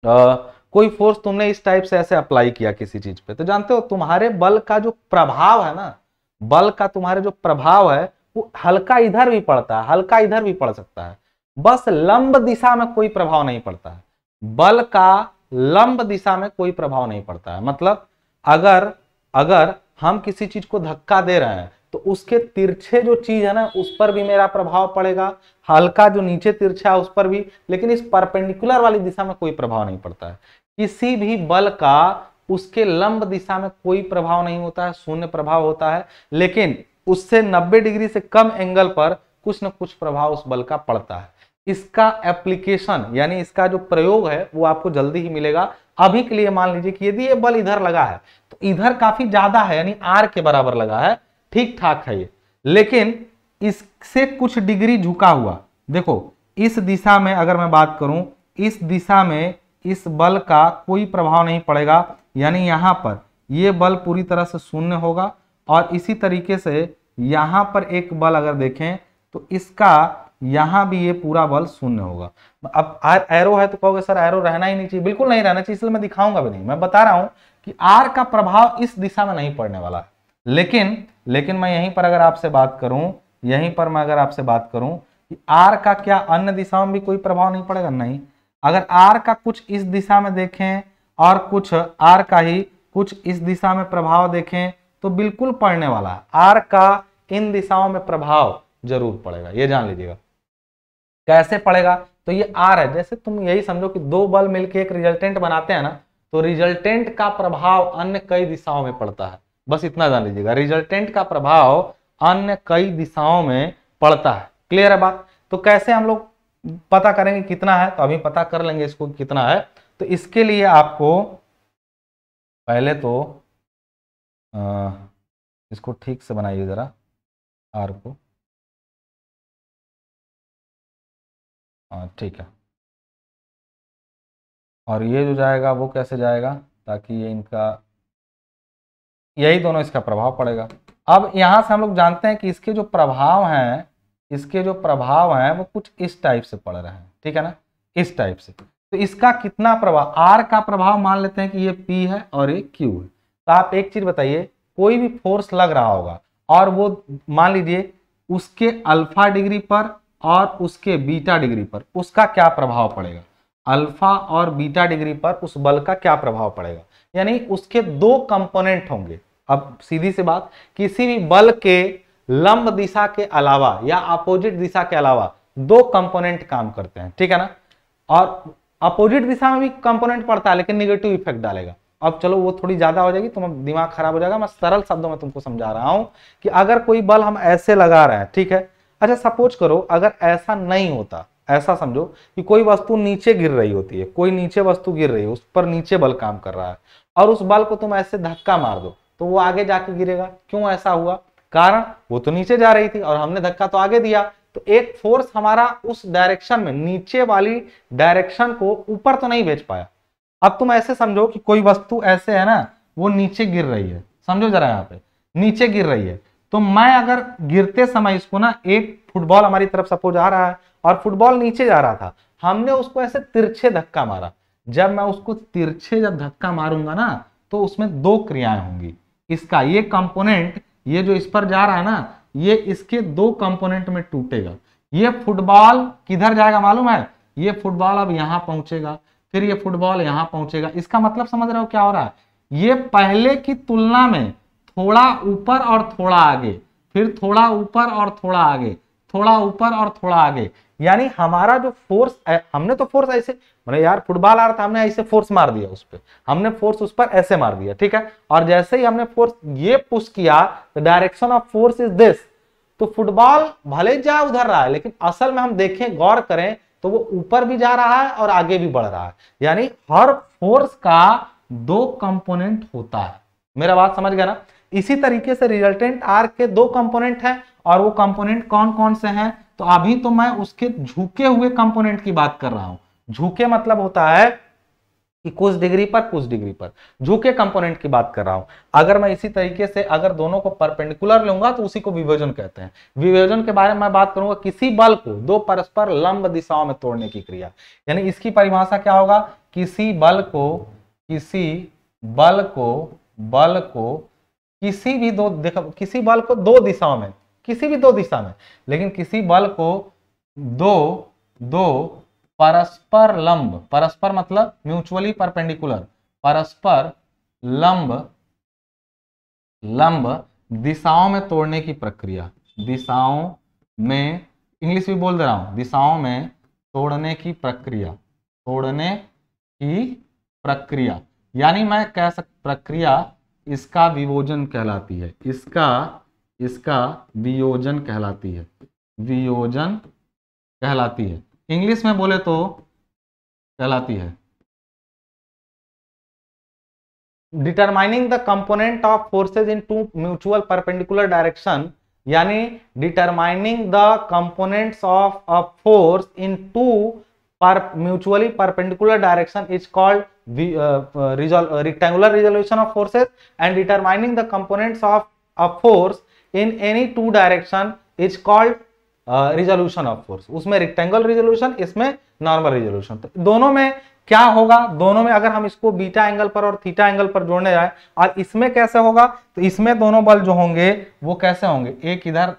कोई फोर्स तुमने इस टाइप से ऐसे अप्लाई किया किसी चीज पे, तो जानते हो तुम्हारे बल का जो प्रभाव है ना, बल का तुम्हारे जो प्रभाव है वो हल्का इधर भी पड़ता है, हल्का इधर भी पड़ सकता है, बस लंब दिशा में कोई प्रभाव नहीं पड़ता है। बल का लंब दिशा में कोई प्रभाव नहीं पड़ता है। मतलब अगर अगर हम किसी चीज को धक्का दे रहे हैं तो उसके तिरछे जो चीज है ना उस पर भी मेरा प्रभाव पड़ेगा, हल्का जो नीचे तिरछा है उस पर भी, लेकिन इस परपेंडिकुलर वाली दिशा में कोई प्रभाव नहीं पड़ता है। किसी भी बल का उसके लंब दिशा में कोई प्रभाव नहीं होता है, शून्य प्रभाव होता है, लेकिन उससे 90 डिग्री से कम एंगल पर कुछ न कुछ प्रभाव उस बल का पड़ता है। इसका एप्लीकेशन यानी इसका जो प्रयोग है वो आपको जल्दी ही मिलेगा। अभी के लिए मान लीजिए कि यदि ये बल इधर लगा है तो इधर काफी ज्यादा है, यानी आर के बराबर लगा है, ठीक ठाक है ये, लेकिन इससे कुछ डिग्री झुका हुआ, देखो इस दिशा में अगर मैं बात करूं, इस दिशा में इस बल का कोई प्रभाव नहीं पड़ेगा, यानी यहां पर ये बल पूरी तरह से शून्य होगा। और इसी तरीके से यहां पर एक बल अगर देखें तो इसका यहां भी ये पूरा बल शून्य होगा। अब एरो है तो कहोगे सर एरो रहना ही नहीं चाहिए, बिल्कुल नहीं रहना चाहिए, इसलिए मैं दिखाऊंगा भी नहीं। मैं बता रहा हूं कि आर का प्रभाव इस दिशा में नहीं पड़ने वाला है, लेकिन मैं यहीं पर अगर आपसे बात करूं, यहीं पर मैं अगर आपसे बात करूं कि आर का क्या अन्य दिशाओं में भी कोई प्रभाव नहीं पड़ेगा? नहीं। अगर आर का कुछ इस दिशा में देखें और कुछ आर का ही कुछ इस दिशा में प्रभाव देखें तो बिल्कुल पड़ने वाला है। आर का इन दिशाओं में प्रभाव जरूर पड़ेगा, ये जान लीजिएगा। कैसे पड़ेगा? तो ये आर है, जैसे तुम यही समझो कि दो बल मिलकर एक रिजल्टेंट बनाते हैं ना, तो रिजल्टेंट का प्रभाव अन्य कई दिशाओं में पड़ता है। बस इतना जान लीजिएगा, रिजल्टेंट का प्रभाव अन्य कई दिशाओं में पड़ता है। क्लियर है बात? तो कैसे हम लोग पता करेंगे कितना है? तो अभी पता कर लेंगे इसको कितना है। तो इसके लिए आपको पहले तो इसको ठीक से बनाइए जरा, आर को। ठीक है। और ये जो जाएगा वो कैसे जाएगा, ताकि ये इनका यही दोनों इसका प्रभाव पड़ेगा। अब यहां से हम लोग जानते हैं कि इसके जो प्रभाव हैं, इसके जो प्रभाव हैं वो कुछ इस टाइप से पड़ रहे हैं, ठीक है ना, इस टाइप से। तो इसका कितना प्रभाव, आर का प्रभाव मान लेते हैं कि ये पी है और ये क्यू है। तो आप एक चीज बताइए, कोई भी फोर्स लग रहा होगा और वो मान लीजिए उसके अल्फा डिग्री पर और उसके बीटा डिग्री पर उसका क्या प्रभाव पड़ेगा, अल्फा और बीटा डिग्री पर उस बल का क्या प्रभाव पड़ेगा, यानी उसके दो कंपोनेंट होंगे। अब सीधी सी बात, किसी भी बल के लंब दिशा के अलावा या अपोजिट दिशा के अलावा दो कंपोनेंट काम करते हैं, ठीक है ना। और अपोजिट दिशा में भी कंपोनेंट पड़ता है लेकिन निगेटिव इफेक्ट डालेगा। अब चलो वो थोड़ी ज्यादा हो जाएगी, तुम दिमाग खराब हो जाएगा। मैं सरल शब्दों में तुमको समझा रहा हूं कि अगर कोई बल हम ऐसे लगा रहे हैं, ठीक है, अच्छा सपोज करो अगर ऐसा नहीं होता, ऐसा समझो कि कोई वस्तु नीचे गिर रही होती है, कोई नीचे वस्तु गिर रही है, उस पर नीचे बल काम कर रहा है और उस बल को तुम ऐसे धक्का मार दो तो वो आगे जाके गिरेगा। क्यों ऐसा हुआ? कारण वो तो नीचे जा रही थी और हमने धक्का तो आगे दिया, तो एक फोर्स हमारा उस डायरेक्शन में, नीचे वाली डायरेक्शन को ऊपर तो नहीं भेज पाया। अब तुम ऐसे समझो कि कोई वस्तु ऐसे है ना, वो नीचे गिर रही है, समझो जरा, यहाँ पे नीचे गिर रही है, तो मैं अगर गिरते समय इसको ना, एक फुटबॉल हमारी तरफ सपोज आ रहा है और फुटबॉल नीचे जा रहा था, हमने उसको ऐसे तिरछे धक्का मारा। जब मैं उसको तिरछे जब धक्का मारूंगा ना तो उसमें दो क्रियाएं होंगी। इसका ये कंपोनेंट, ये जो इस पर जा रहा है ना, ये इसके दो कंपोनेंट में टूटेगा। ये फुटबॉल किधर जाएगा मालूम है? ये फुटबॉल अब यहां पहुंचेगा, फिर ये फुटबॉल यहां पहुंचेगा। इसका मतलब समझ रहे हो क्या हो रहा है? ये पहले की तुलना में थोड़ा ऊपर और थोड़ा आगे, फिर थोड़ा ऊपर और थोड़ा आगे, थोड़ा ऊपर और थोड़ा आगे, यानी हमारा जो फोर्स, हमने तो फोर्स ऐसे, मतलब यार फुटबॉल आ रहा था, हमने ऐसे फोर्स मार दिया उस पर, हमने फोर्स उस पर ऐसे मार दिया, ठीक है। और जैसे ही हमने फोर्स ये पुश किया, the direction of force is this, तो फुटबॉल भले जा उधर रहा है लेकिन असल में हम देखें, गौर करें तो वो ऊपर भी जा रहा है और आगे भी बढ़ रहा है। यानी हर फोर्स का दो कंपोनेंट होता है। मेरा बात समझ गया ना? इसी तरीके से रिजल्टेंट आर के दो कंपोनेंट हैं और वो कंपोनेंट कौन कौन से हैं? तो अभी तो मैं उसके झुके हुए कंपोनेंट की बात कर रहा हूं। झुके मतलब होता है कि कुछ डिग्री पर झुके कंपोनेंट की बात कर रहा हूं। अगर मैं इसी तरीके से अगर दोनों को परपेंडिकुलर लूंगा तो उसी को विभेदन कहते हैं। विभेदन के बारे में मैं बात करूंगा किसी बल को दो परस्पर लंब दिशाओं में तोड़ने की क्रिया, यानी इसकी परिभाषा क्या होगा, किसी बल को किसी भी दो, देखो किसी बल को दो दिशाओं में, किसी भी दो दिशा में, लेकिन किसी बल को दो परस्पर लंब, परस्पर मतलब म्यूचुअली परपेंडिकुलर, परस्पर लंब दिशाओं में तोड़ने की प्रक्रिया, दिशाओं में, इंग्लिश भी बोल दे रहा हूं, दिशाओं में तोड़ने की प्रक्रिया, यानी मैं कह सकता प्रक्रिया इसका वियोजन कहलाती है, इसका वियोजन कहलाती है, इंग्लिश में बोले तो कहलाती है determining the component of forces in two mutual perpendicular direction, यानी determining the components of a force in two mutually perpendicular direction is called rectangular resolution of forces, and determining the components of a force in any two direction is called resolution of force। उसमें rectangular resolution, इसमें normal resolution। तो दोनों में क्या होगा, दोनों में अगर हम इसको बीटा एंगल पर और थीटा एंगल पर जोड़ने जाए, और इसमें कैसे होगा, तो इसमें दोनों बल जो होंगे वो कैसे होंगे, एक इधर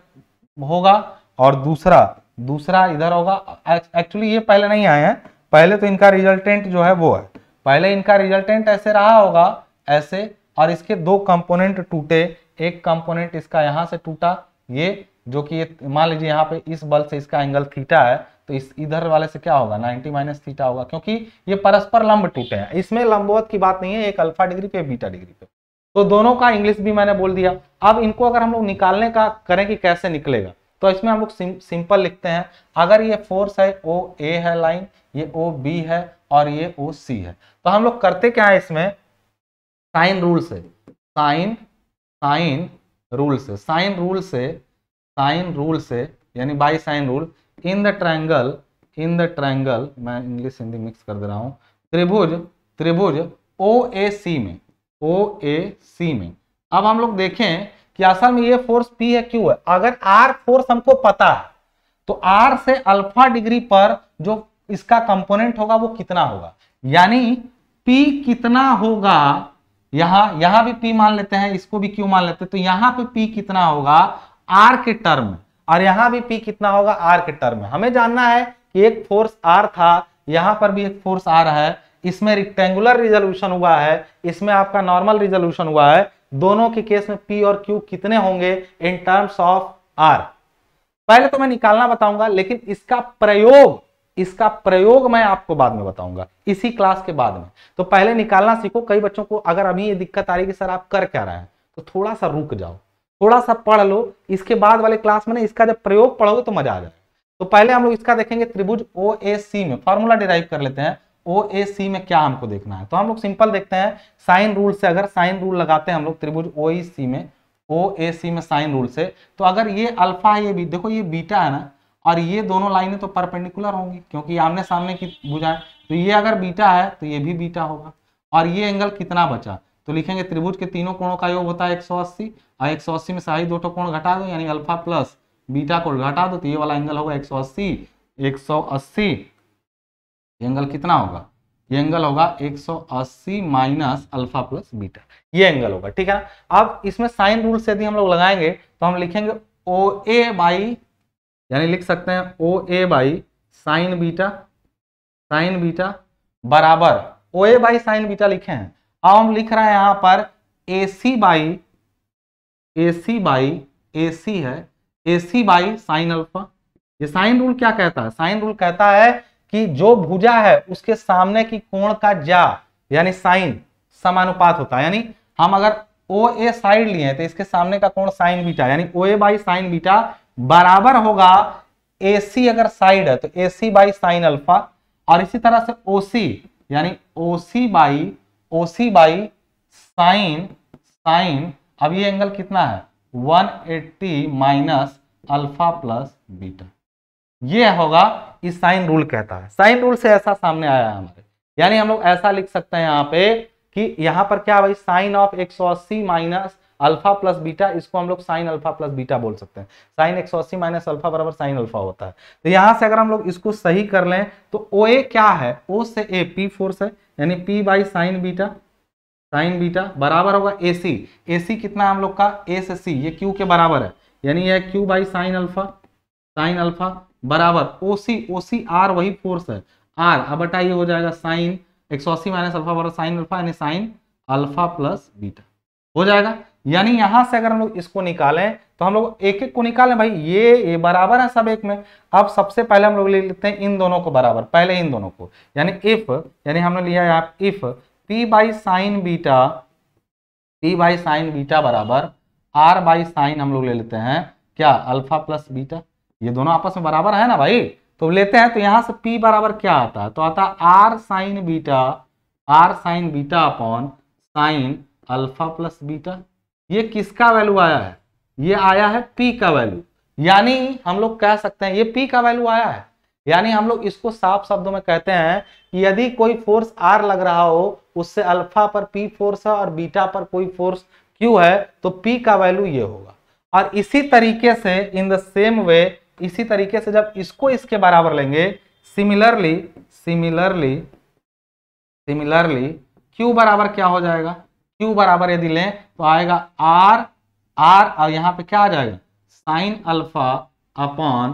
होगा और दूसरा इधर होगा। एक्चुअली ये पहले नहीं आए हैं, पहले तो इनका रिजल्टेंट जो है वो है, पहले इनका रिजल्टेंट ऐसे रहा होगा, ऐसे, और इसके दो कंपोनेंट टूटे, एक कंपोनेंट इसका यहां से टूटा, ये जो कि ये मान लीजिए यहाँ पे इस बल से इसका एंगल थीटा है, तो इस इधर वाले से क्या होगा 90 माइनस थीटा होगा, क्योंकि ये परस्पर लंब टूटे हैं, इसमें लंबवत की बात नहीं है, एक अल्फा डिग्री पे बीटा डिग्री पे। तो दोनों का इंग्लिश भी मैंने बोल दिया। अब इनको अगर हम लोग निकालने का करें कि कैसे निकलेगा, तो इसमें हम लोग सिंपल लिखते हैं, अगर ये फोर्स है ओ ए है लाइन, ये ओ बी है और ये ओ सी है, तो हम लोग करते क्या है इसमें, साइन रूल से यानी by sine rule, in the triangle, मैं इंग्लिश हिंदी मिक्स कर दे रहा हूं, त्रिभुज ओ ए सी में अब हम लोग देखें कि असल में ये फोर्स P है, Q है। अगर R फोर्स हमको पता है तो R से अल्फा डिग्री पर जो इसका कंपोनेंट होगा वो कितना होगा, यानी P कितना होगा, यहां भी P मान लेते हैं, इसको भी Q मान लेते हैं, तो यहां पे P कितना होगा R के टर्म में, और यहां भी P कितना होगा R के टर्म में। हमें जानना है कि एक फोर्स R था, यहां पर भी एक फोर्स R है, इसमें रेक्टेंगुलर रिजोल्यूशन हुआ है, इसमें आपका नॉर्मल रिजोल्यूशन हुआ है, दोनों के केस में P और Q कितने होंगे इन टर्म्स ऑफ R। पहले तो मैं निकालना बताऊंगा, लेकिन इसका प्रयोग मैं आपको बाद में बताऊंगा, इसी क्लास के बाद में। तो पहले निकालना सीखो। कई बच्चों को अगर अभी ये दिक्कत आ रही है कि सर आप कर क्या रहे हैं, तो थोड़ा सा रुक जाओ, थोड़ा सा पढ़ लो, इसके बाद वाले क्लास में ना इसका जब प्रयोग पढ़ोगे तो मजा आ जाएगा। तो पहले हम लोग इसका देखेंगे त्रिभुज OAC में, फॉर्मूला डिराइव कर लेते हैं। OAC में क्या हमको देखना है, तो हम लोग सिंपल देखते हैं साइन रूल से। अगर साइन रूल लगाते हैं हम लोग त्रिभुज OAC में साइन रूल से, तो अगर ये अल्फा है, ये भी देखो ये बीटा है ना, और ये दोनों लाइनें तो परपेंडिकुलर होंगी क्योंकि आमने सामने की भुजाएं, तो ये अगर बीटा है तो ये भी बीटा होगा। और ये एंगल कितना बचा, तो लिखेंगे त्रिभुज के तीनों कोणों का योग होता है 180, और 180 में से दो कोण घटा दो, यानी अल्फा प्लस बीटा को घटा दो, तो ये वाला एंगल होगा 180। एंगल कितना होगा, ये एंगल होगा 180 माइनस अल्फा प्लस बीटा, ये एंगल होगा, ठीक है ना। अब इसमें साइन रूल से यदि हम लोग लगाएंगे तो हम लिखेंगे OA बाई, यानी लिख सकते हैं OA बाई साइन बीटा बराबर OA बाई साइन बीटा लिखे हैं। अब हम लिख रहे हैं यहां पर AC बाई साइन अल्फा। ये साइन रूल क्या कहता है, साइन रूल कहता है कि जो भुजा है उसके सामने की कोण का ज्या यानी साइन समानुपात होता है, यानी हम अगर OA साइड लिए तो इसके सामने का कोण साइन बीटा, यानी OA बाई साइन बीटा बराबर होगा AC अगर साइड है तो AC बाई साइन अल्फा, और इसी तरह से OC यानी OC बाई साइन, अब ये एंगल कितना है 180 माइनस अल्फा प्लस बीटा, ये होगा इस साइन रूल कहता है। साइन रूल से ऐसा सामने आया है हमारे, यानी हम लोग ऐसा लिख सकते हैं यहाँ पे कि यहाँ पर क्या भाई sine of 180 minus alpha plus beta, इसको हम लोग साइन अल्फा प्लस बीटा बोल सकते हैं। साइन 180 माइनस अल्फा बराबर साइन अल्फा होता है। तो यहां से अगर हम लोग इसको सही कर लें तो ओ ए क्या है, ओ से ए पी फोर्स है, यानी P by sine beta, sign beta बराबर होगा ए सी। ए सी कितना हम लोग का, ए से सी, ये क्यू के बराबर है, यानी यह Q by sine alpha, sine alpha बराबर ओ सी, ओ सी आर वही फोर्स है, आर अब बटा ये हो जाएगा साइन 180 माइनस अल्फा बराबर साइन अल्फा, यानी साइन अल्फा प्लस बीटा हो जाएगा। यानी यहां से अगर हम लोग इसको निकालें तो हम लोग एक एक को निकालें भाई, ये बराबर है सब एक में। अब सबसे पहले हम लोग ले लेते हैं इन दोनों को बराबर, पहले इन दोनों को, यानी इफ, यानी हमने लिया यहाँ if p by sine beta, p by sine beta बराबर r बाई साइन, हम लोग ले लेते हैं क्या, अल्फा प्लस बीटा, ये दोनों आपस में बराबर है ना भाई, तो लेते हैं। तो यहां से p बराबर क्या आता है, तो आता है r sign beta, r sign beta upon sine alpha plus beta. ये किसका वैल्यू आया है, ये आया है p का वैल्यू, यानी हम लोग कह सकते हैं ये p का वैल्यू आया है। यानी हम लोग इसको साफ शब्दों में कहते हैं कि यदि कोई फोर्स r लग रहा हो, उससे अल्फा पर p फोर्स है और बीटा पर कोई फोर्स q है, तो p का वैल्यू ये होगा। और इसी तरीके से इन द सेम वे, इसी तरीके से जब इसको इसके बराबर लेंगे, सिमिलरली सिमिलरली सिमिलरली q बराबर क्या हो जाएगा, q बराबर यदि लें तो आएगा r, और यहाँ पे क्या आ जाएगा, sine alpha upon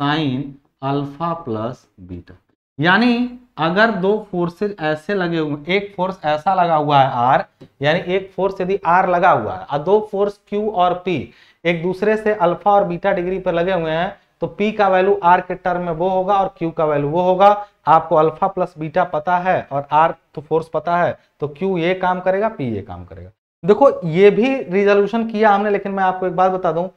sine alpha plus beta. यानी अगर दो फोर्सेज ऐसे लगे हुए, एक फोर्स ऐसा लगा हुआ है r, यानी एक फोर्स यदि r लगा हुआ है और दो फोर्स q और p एक दूसरे से अल्फा और बीटा डिग्री पर लगे हुए हैं, तो p का वैल्यू r के टर्म में वो होगा और q का वैल्यू वो होगा। आपको अल्फा प्लस बीटा पता है और r तो फोर्स पता है, तो q ये काम करेगा, p ये काम करेगा। देखो ये भी रिजोल्यूशन किया हमने, लेकिन मैं आपको एक बात बता दूं,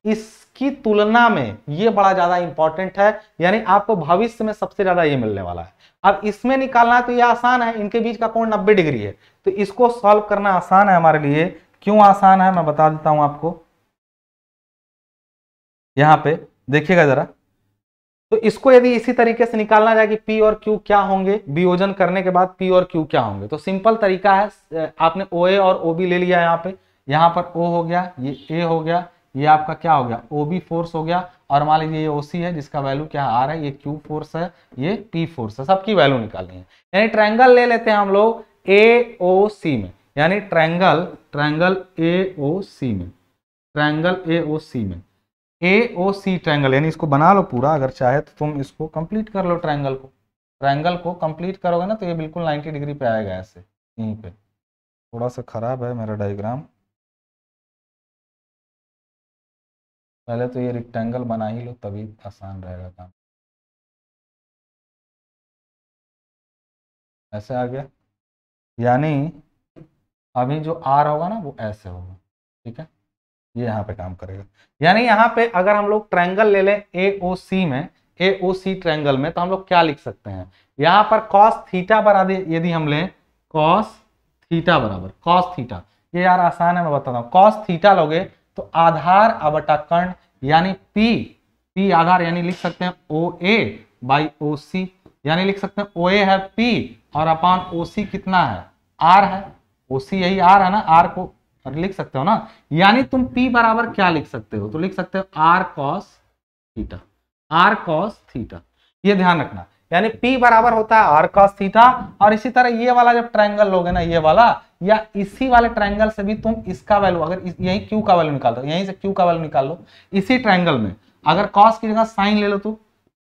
इसकी तुलना में ये बड़ा ज्यादा इंपॉर्टेंट है, यानी आपको भविष्य में सबसे ज्यादा ये मिलने वाला है। अब इसमें निकालना है तो ये आसान है, इनके बीच का कोण 90 डिग्री है, तो इसको सॉल्व करना आसान है हमारे लिए। क्यों आसान है मैं बता देता हूं आपको, यहां पे देखिएगा जरा। तो इसको यदि इसी तरीके से निकालना जाए कि P और Q क्या होंगे, वियोजन करने के बाद P और Q क्या होंगे, तो सिंपल तरीका है, आपने OA और OB ले लिया, यहाँ पर O हो गया, ये A हो गया, ये आपका क्या हो गया, OB फोर्स हो गया, और मान लीजिए ये OC है जिसका वैल्यू क्या R है, ये Q फोर्स है, ये P फोर्स है, सबकी वैल्यू निकालनी है। यानी ट्रायंगल ले लेते हैं हम लोग AOC में, यानी ट्रायंगल AOC में, ट्रायंगल AOC में, AOC ट्रायंगल, यानी इसको बना लो पूरा, अगर चाहे तो तुम इसको कंप्लीट कर लो, ट्रायंगल को कंप्लीट करोगे ना तो ये बिल्कुल 90 डिग्री पे आएगा ऐसे। यहीं पे थोड़ा सा खराब है मेरा डायग्राम, पहले तो ये रेक्टेंगल बना ही लो तभी आसान रहेगा काम। ऐसे आ गया, यानी अभी जो R होगा ना वो ऐसे होगा, ठीक है, ये यहाँ पे काम करेगा। यानी यहाँ पे अगर हम लोग ट्रायंगल ले लें AOC में, AOC ट्रायंगल में, तो हम लोग क्या लिख सकते हैं, यहाँ पर cos थीटा बराबर यदि हम लें, cos थीटा बराबर cos थीटा, ये यार आसान है मैं बताता हूँ, cos थीटा लोगे तो आधार अबटा कर्ण, यानी P आधार, यानी लिख सकते हैं OA बाई OC, यानी लिख सकते हैं OA है P और अपान OC कितना है, R है, OC यही R है ना, R को लिख सकते हो ना। यानी तुम P बराबर क्या लिख सकते हो, तो लिख सकते हो R cos theta, R cos theta, ये ध्यान रखना। यानी P बराबर होता है R cos थीटा, और इसी तरह ये वाला जब ट्रायंगल लोगे ना, ये वाला या इसी वाले ट्रायंगल से भी तुम इसका वैल्यू, अगर यही Q का वैल्यू निकाल दो, यहीं से Q का वैल्यू निकाल लो, इसी ट्रायंगल में अगर cos की जगह साइन ले लो तो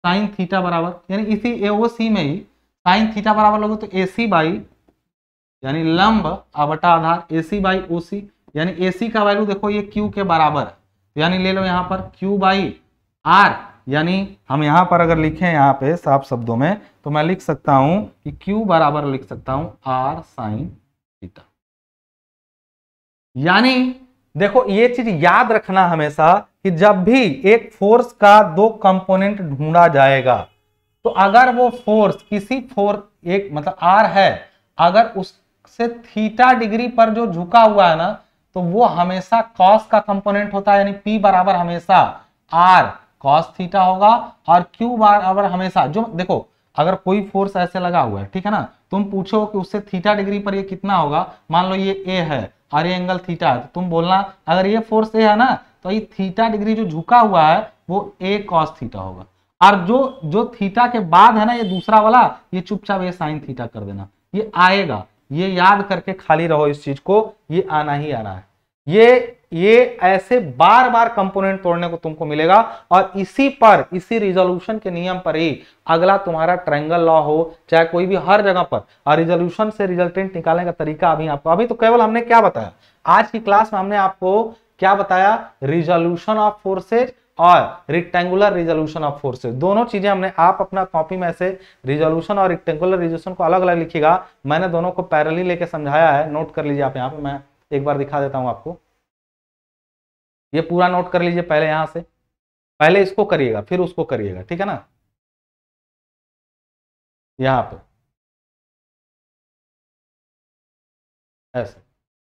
साइन थीटा बराबर, यानी इसी AOC में ही साइन थीटा बराबर लोगे तो AC बाई, यानी लंब बटा आधार AC बाई OC, यानी AC का वैल्यू देखो ये Q के बराबर है, यानी ले लो यहाँ पर Q बाई R, यानी हम यहाँ पर अगर लिखें यहाँ पे साफ शब्दों में, तो मैं लिख सकता हूं कि Q बराबर लिख सकता हूं R साइन थीटा। यानी देखो ये चीज याद रखना हमेशा कि जब भी एक फोर्स का दो कंपोनेंट ढूंढा जाएगा, तो अगर वो फोर्स किसी फोर्स एक मतलब R है, अगर उससे थीटा डिग्री पर जो झुका हुआ है ना, तो वो हमेशा cos का कंपोनेंट होता है, यानी P बराबर हमेशा R cos थीटा होगा, और Q बराबर हमेशा, जो देखो अगर कोई फोर्स ऐसे लगा हुआ है, ठीक है ना, तुम पूछो कि उससे थीटा डिग्री पर ये कितना होगा, मान लो ये ए है और ये एंगल थीटा है, तो तुम बोलना अगर ये फोर्स ए है ना तो ये थीटा डिग्री जो झुका हुआ है वो ए कॉस थीटा होगा, और जो जो थीटा के बाद है ना ये दूसरा वाला, ये चुपचाप ये साइन थीटा कर देना, ये आएगा, ये याद करके खाली रहो इस चीज को, ये आना ही आना है। ये ऐसे बार बार कंपोनेंट तोड़ने को तुमको मिलेगा, और इसी रिजोल्यूशन के नियम पर ही अगला तुम्हारा ट्रायंगल लॉ हो, चाहे कोई भी, हर जगह पर। और रिजोल्यूशन से रिजल्टेंट निकालने का तरीका अभी तो केवल हमने क्या बताया आज की क्लास में, हमने आपको क्या बताया, रिजोल्यूशन ऑफ फोर्सेज और रेक्टेंगुलर रिजोल्यूशन ऑफ फोर्सेज, दोनों चीजें हमने, आप अपना कॉपी में से रिजोल्यूशन और रेक्टेंगुलर रिजोल्यूशन को अलग अलग लिखिएगा, मैंने दोनों को पैरेलली लेके समझाया है, नोट कर लीजिए आप यहाँ पे, मैं एक बार दिखा देता हूं आपको, ये पूरा नोट कर लीजिए पहले, यहां से पहले इसको करिएगा फिर उसको करिएगा, ठीक है ना, यहां पे ऐसे,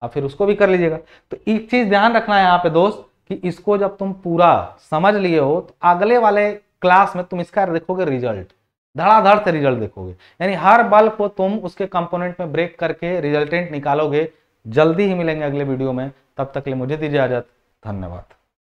अब फिर उसको भी कर लीजिएगा। तो एक चीज ध्यान रखना है यहाँ पे दोस्त, कि इसको जब तुम पूरा समझ लिए हो तो अगले वाले क्लास में तुम इसका देखोगे रिजल्ट, धड़ाधड़ से रिजल्ट देखोगे, यानी हर बल को तुम उसके कंपोनेंट में ब्रेक करके रिजल्टेंट निकालोगे। जल्दी ही मिलेंगे अगले वीडियो में, तब तक के लिए मुझे दीजिए इजाजत, धन्यवाद।